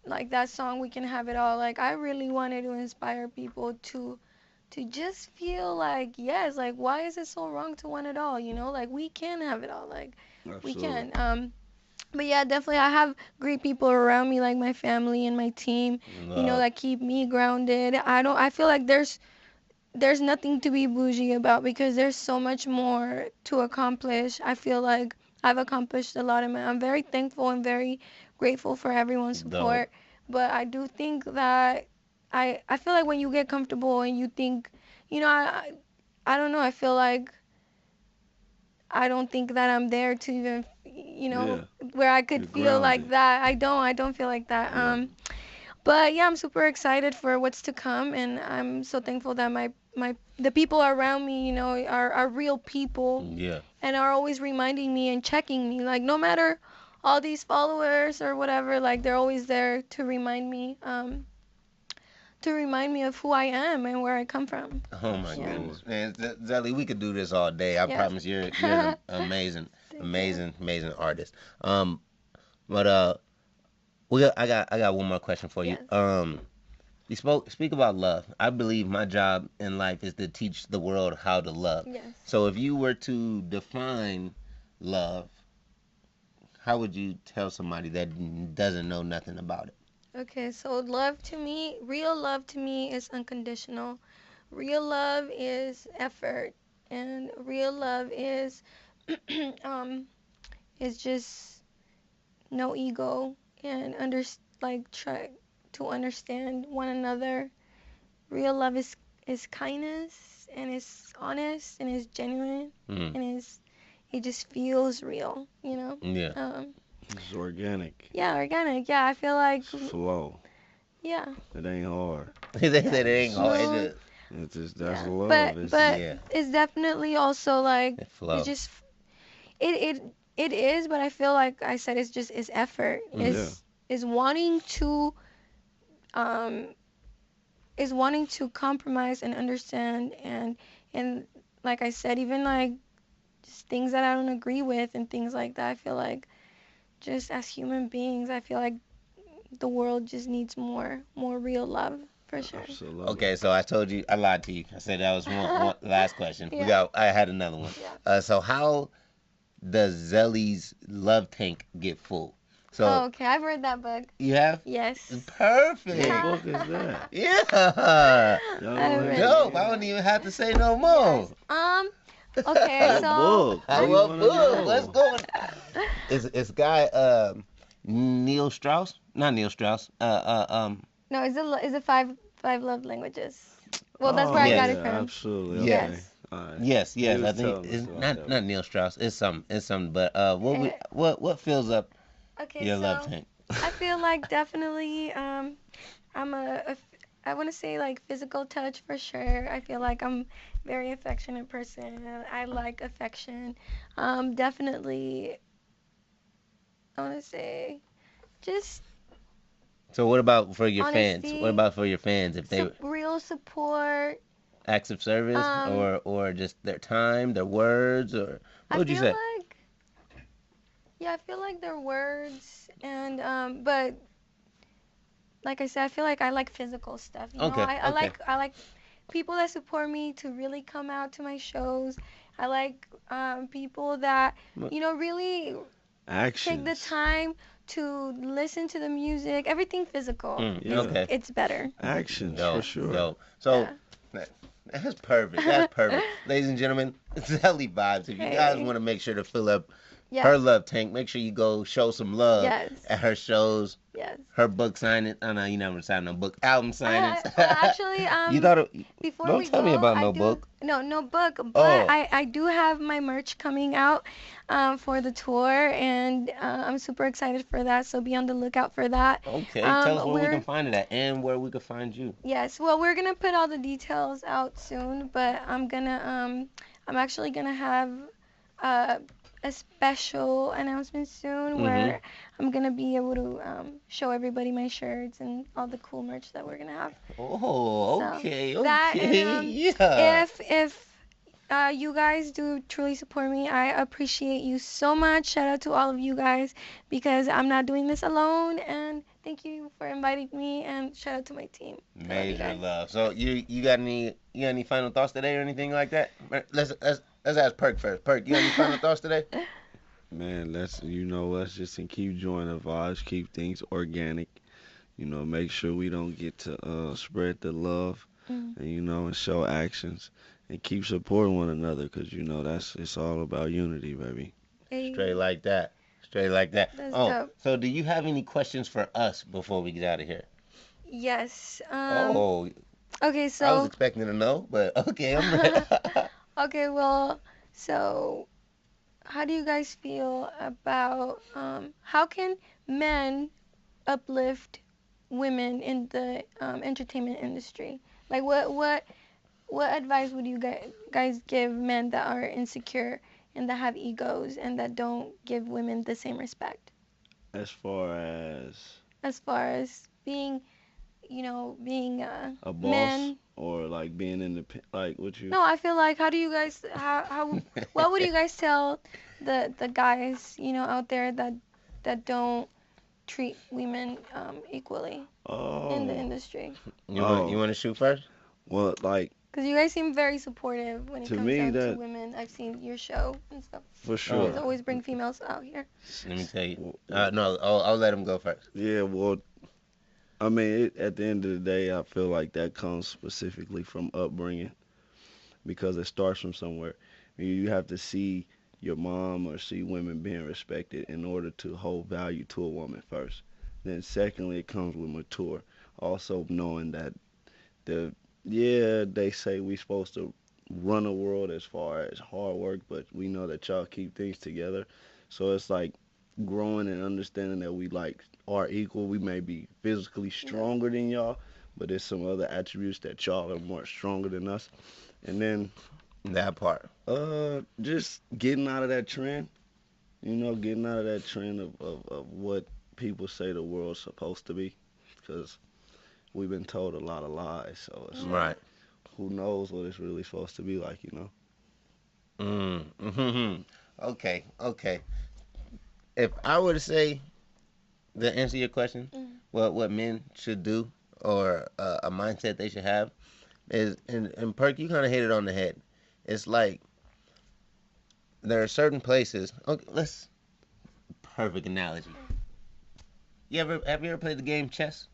like that song We Can Have It All. Like I really wanted to inspire people to just feel like, yes, like why is it so wrong to want it all? Like we can have it all. Like we Absolutely. can. But yeah, definitely I have great people around me, like my family and my team, Love. that keep me grounded. I feel like there's nothing to be bougie about because there's so much more to accomplish. I feel like I've accomplished a lot I'm very thankful and very grateful for everyone's Dope. support. But I do think that I feel like when you get comfortable and you think, I don't know, I feel like I don't think that I'm there to even, Yeah. where I could You're feel like grounded. that. I don't feel like that. Yeah. But yeah, I'm super excited for what's to come, and I'm so thankful that the people around me, are real people Yeah. and are always reminding me and checking me. Like no matter all these followers or whatever, like they're always there to remind me of who I am and where I come from. Oh my Yeah. Absolutely. goodness, man, Zelly, we could do this all day. I Yeah. promise you're an amazing, Thank you. amazing artist. Um, but I got one more question for you. Yes. You speak about love. I believe my job in life is to teach the world how to love. Yes. So if you were to define love, how would you tell somebody that doesn't know nothing about it? Okay, so real love to me is unconditional. Real love is effort, and real love um is just no ego and like try to understand one another. Real love is kindness and is honest and is genuine Mm. and it just feels real. Yeah. It's organic. Yeah, organic. Yeah, I feel like It's flow. yeah. It ain't hard. They said it It's ain't hard. It just Smooth. just that's Yeah, love. but It's but yeah, it's definitely also like it it's flow. just it is, but I feel like I said it's effort. Mm. yeah. Is wanting to um compromise and understand and like I said, even like just things that I don't agree with and things like that. I feel like just as human beings, I feel like the world just needs more real love for sure. Absolutely. Okay, so I told you I lied to you. I said that was one last question. Yeah. I had another one. Yeah. So how Does Zelly's love tank get full? So Okay, I've read that book. you have? Yes. Perfect. What book is that? Yeah. Y'all I've gonna read have Dope. to- I don't even have to say no more. Yes. Okay, What so book? We What wanna book? know. Let's go. It's guy Neil Strauss, not Neil Strauss. no, is it five love languages? Well, that's where I got Yes. it Yeah, from. absolutely. Yes. Okay. Yes. All right. Yes, You yes. was I think telling us it's about not that not one. Neil Strauss. It's something. But Eh, what fills up Okay, your love so tank? I feel like definitely I'm I want to say like physical touch for sure. I feel like I'm very affectionate person. I like affection. Definitely I want to say just So what about for your fans? What honesty, about for your fans if they real support. acts of service Um, or just their time, their words, or what I would you feel say? like yeah, I feel like their words and but like I said, I feel like I like physical stuff. You know, Okay, okay. I like people that support me to really come out to my shows. I like people that really take the Actions. time to listen to the music. Everything physical. Yeah. Okay. It's better. Actions for Dope, sure. dope. So that's perfect. That's perfect. Ladies and gentlemen, Zelly Vibes. If you guys Hey. want to make sure to fill up Yes. her love tank, make sure you go show some love Yes. at her shows, Yes. her book signing. Oh no, you never signed no book. Album signings. Actually, you thought it, before don't we tell go, me about I no do book. no book, but Oh. I do have my merch coming out for the tour, and I'm super excited for that. So be on the lookout for that. Okay, tell us where we we're can find it at and where we can find you. Yes, well, we're gonna put all the details out soon, but I'm actually gonna have uh, a special announcement soon where I'm gonna be able to show everybody my shirts and all the cool merch that we're gonna have. Oh, So, okay, that okay, and yeah. if you guys do truly support me, I appreciate you so much. Shout out to all of you guys because I'm not doing this alone, and thank you for inviting me, and shout out to my team. I love you Major guys. love. So you got any final thoughts today or anything like that? Let's ask Perk first. Perk, you got any final thoughts today? Man, let's just keep enjoying the vibes, keep things organic. Make sure we don't get to spread the love Mm. and and show actions and keep supporting one another because it's all about unity, baby. Hey, Straight like that. Straight like that. that's Oh, dope. so do you have any questions for us before we get out of here? Yes. Oh, Okay, I was so expecting to know, but okay, I'm ready. okay, well, so how do you guys feel about how can men uplift women in the entertainment industry? Like, what advice would you guys give men that are insecure and that have egos and that don't give women the same respect? As far as As far as being, being a boss men. or like being independent, like what you. No, I feel like how do you guys what would you guys tell the guys, out there that don't treat women equally in the Oh, industry? You want to shoot first? well, like Because you guys seem very supportive when it to comes me down to that women. I've seen your show and stuff. for You sure. guys always bring females out here. Let me tell you. Well, No, I'll let him go first. yeah, well, I mean, at the end of the day, I feel like that comes specifically from upbringing because it starts from somewhere. You have to see your mom or see women being respected in order to hold value to a woman first. Then, secondly, it comes with mature. Also, knowing that they say we supposed to run a world as far as hard work, but we know that y'all keep things together. So it's like growing and understanding that we like are equal. We may be physically stronger than y'all, but there's some other attributes that y'all are more stronger than us. And then That part. just getting out of that trend, getting out of that trend of what people say the world's supposed to be. Because we've been told a lot of lies. So it's like, Right. who knows what it's really supposed to be like? Mm. Okay. Okay. If I were to say to answer your question, Mm. what men should do or a mindset they should have is, and Perk, you kind of hit it on the head. It's like there are certain places. Okay, perfect analogy. Have you ever played the game chess?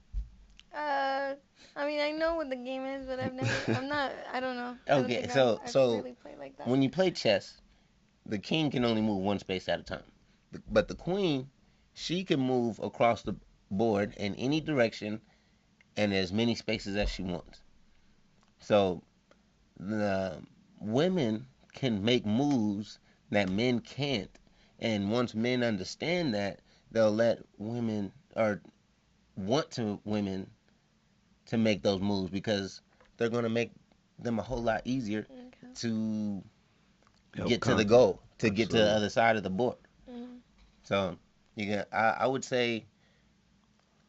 I mean, I know what the game is, but I'm not, I don't know. I don't Okay, think I've so really played like that. when you play chess, the king can only move one space at a time. But the queen, she can move across the board in any direction and as many spaces as she wants. So the women can make moves that men can't. And once men understand that, they'll let women or want to women to make those moves because they're going to make them a whole lot easier Okay. to Help get to the conquer. goal, to get to the Absolutely. other side of the board. Mm. So I would say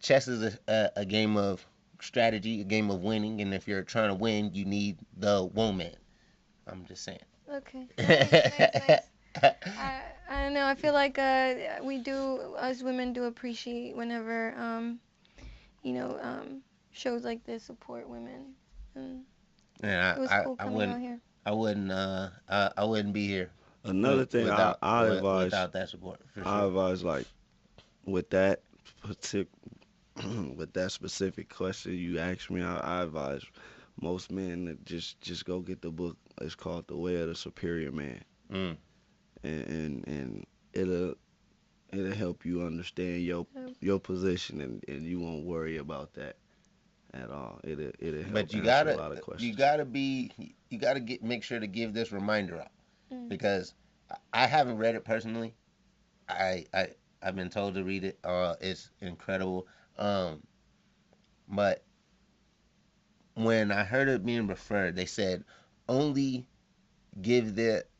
chess is a game of strategy, a game of winning, and if you're trying to win, you need the woman. I'm just saying. Okay. Nice. I don't know. I feel like we do, us women do appreciate whenever you know, shows like this support women. And And it was cool coming out here. I wouldn't be here Another thing without that support for I sure. advise like with that partic with that specific question you asked me, I advise most men to just go get the book. It's called The Way of the Superior Man, Mm. and it'll help you understand your position, and you won't worry about that at all. It'll But help answer a lot of questions. you gotta make sure to give this reminder out Mm. because I haven't read it personally. I I I've been told to read it. It's incredible. Um, but when I heard it being referred, they said only give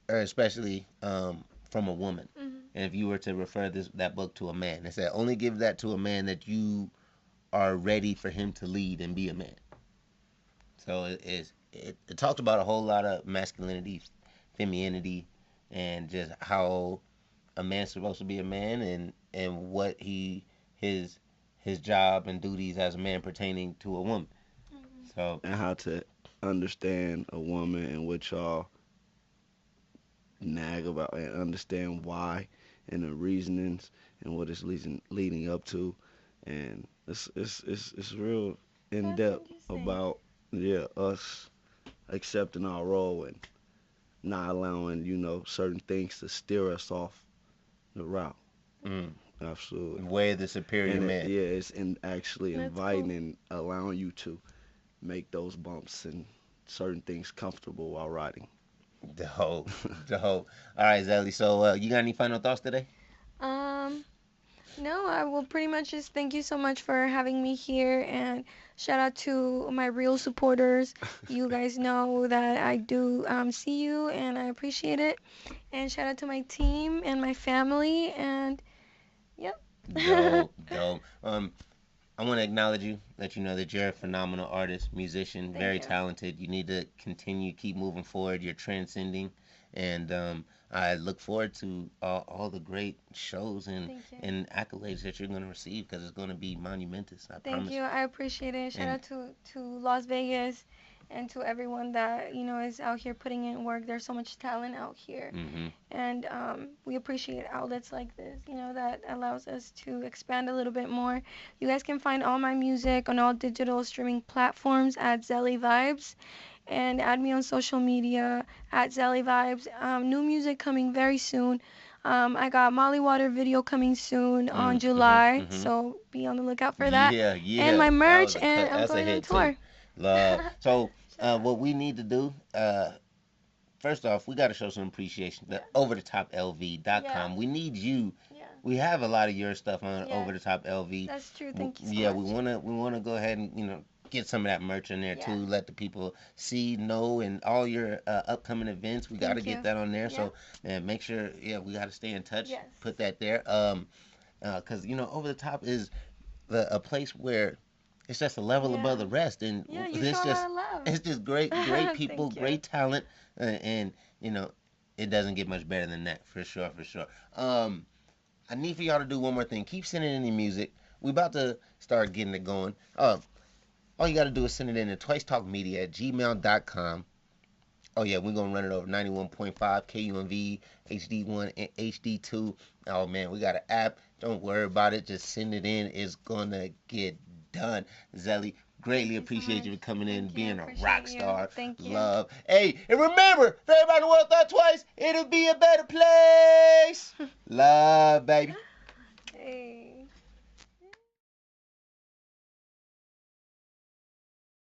or especially from a woman. Mhm. And if you were to refer that book to a man, they said only give that to a man that you are ready for him to lead and be a man. So it talks about a whole lot of masculinity, femininity, and just how a man's supposed to be a man and what his his job and duties as a man pertaining to a woman. Mhm. So And how to understand a woman and what y'all nag about, and understand why and the reasonings and what it's leading up to, and it's real in That's depth interesting. about, yeah, us accepting our role and not allowing certain things to steer us off the route. mm, Absolutely. way of the superior And man. yeah, it's in actually That's inviting cool. and allowing you to make those bumps and certain things comfortable while riding. Dope, dope. All right, Zelly. So you got any final thoughts today? Um, no, I will pretty much just thank you so much for having me here, and shout out to my real supporters. You guys know that I do see you and I appreciate it. And shout out to my team and my family, and yep. Dope, dope. I want to acknowledge you, let you know that you're a phenomenal artist, musician, Thank very you. talented. You need to continue, keep moving forward. You're transcending, and I look forward to all the great shows Thank you. and accolades that you're going to receive because it's going to be monumentous. I Thank promise. you. I appreciate it. Shout And out to Las Vegas and to everyone that, is out here putting in work. There's so much talent out here. mm-hmm, And we appreciate outlets like this, that allows us to expand a little bit more. You guys can find all my music on all digital streaming platforms at Zelly Vibes, and add me on social media at Zelly Vibes. New music coming very soon. I got Molly Water video coming soon on July, mm-hmm. so be on the lookout for that. Yeah, And yeah, my that merch, was and I'm that's a going on hit too. tour. Love. So Shout out. what we need to do, first off, we got to show some appreciation. The Yeah. OverTheTopLv.com. Yeah. We need you. Yeah. We have a lot of your stuff on Yes. OverTheTopLv. That's true. Thank you so Yeah, much. we wanna go ahead and get some of that merch in there Yeah. too. Let the people see, know, and all your upcoming events. We got to Thank get you. that on there. Yeah. So man, make sure. Yeah, we got to stay in touch. Yes. Put that there. Because Over the Top is a place where it's just a level above the Yeah. rest, and Yeah, you it's show a lot just of love. it's just great people, Thank you. great talent, and it doesn't get much better than that for sure, for sure. I need for y'all to do one more thing. Keep sending in the music. We about to start getting it going. All you got to do is send it in to TwiceTalkMedia at gmail.com. Oh yeah, we're gonna run it over 91.5 KUNV, HD1 and HD2. Oh man, we got an app. Don't worry about it. Just send it in. It's gonna get done. Zelly, greatly appreciate you for coming in, being a rock star. Thank you. Love. Hey, and remember, if everybody in the world thought twice, it'll be a better place. Love, baby.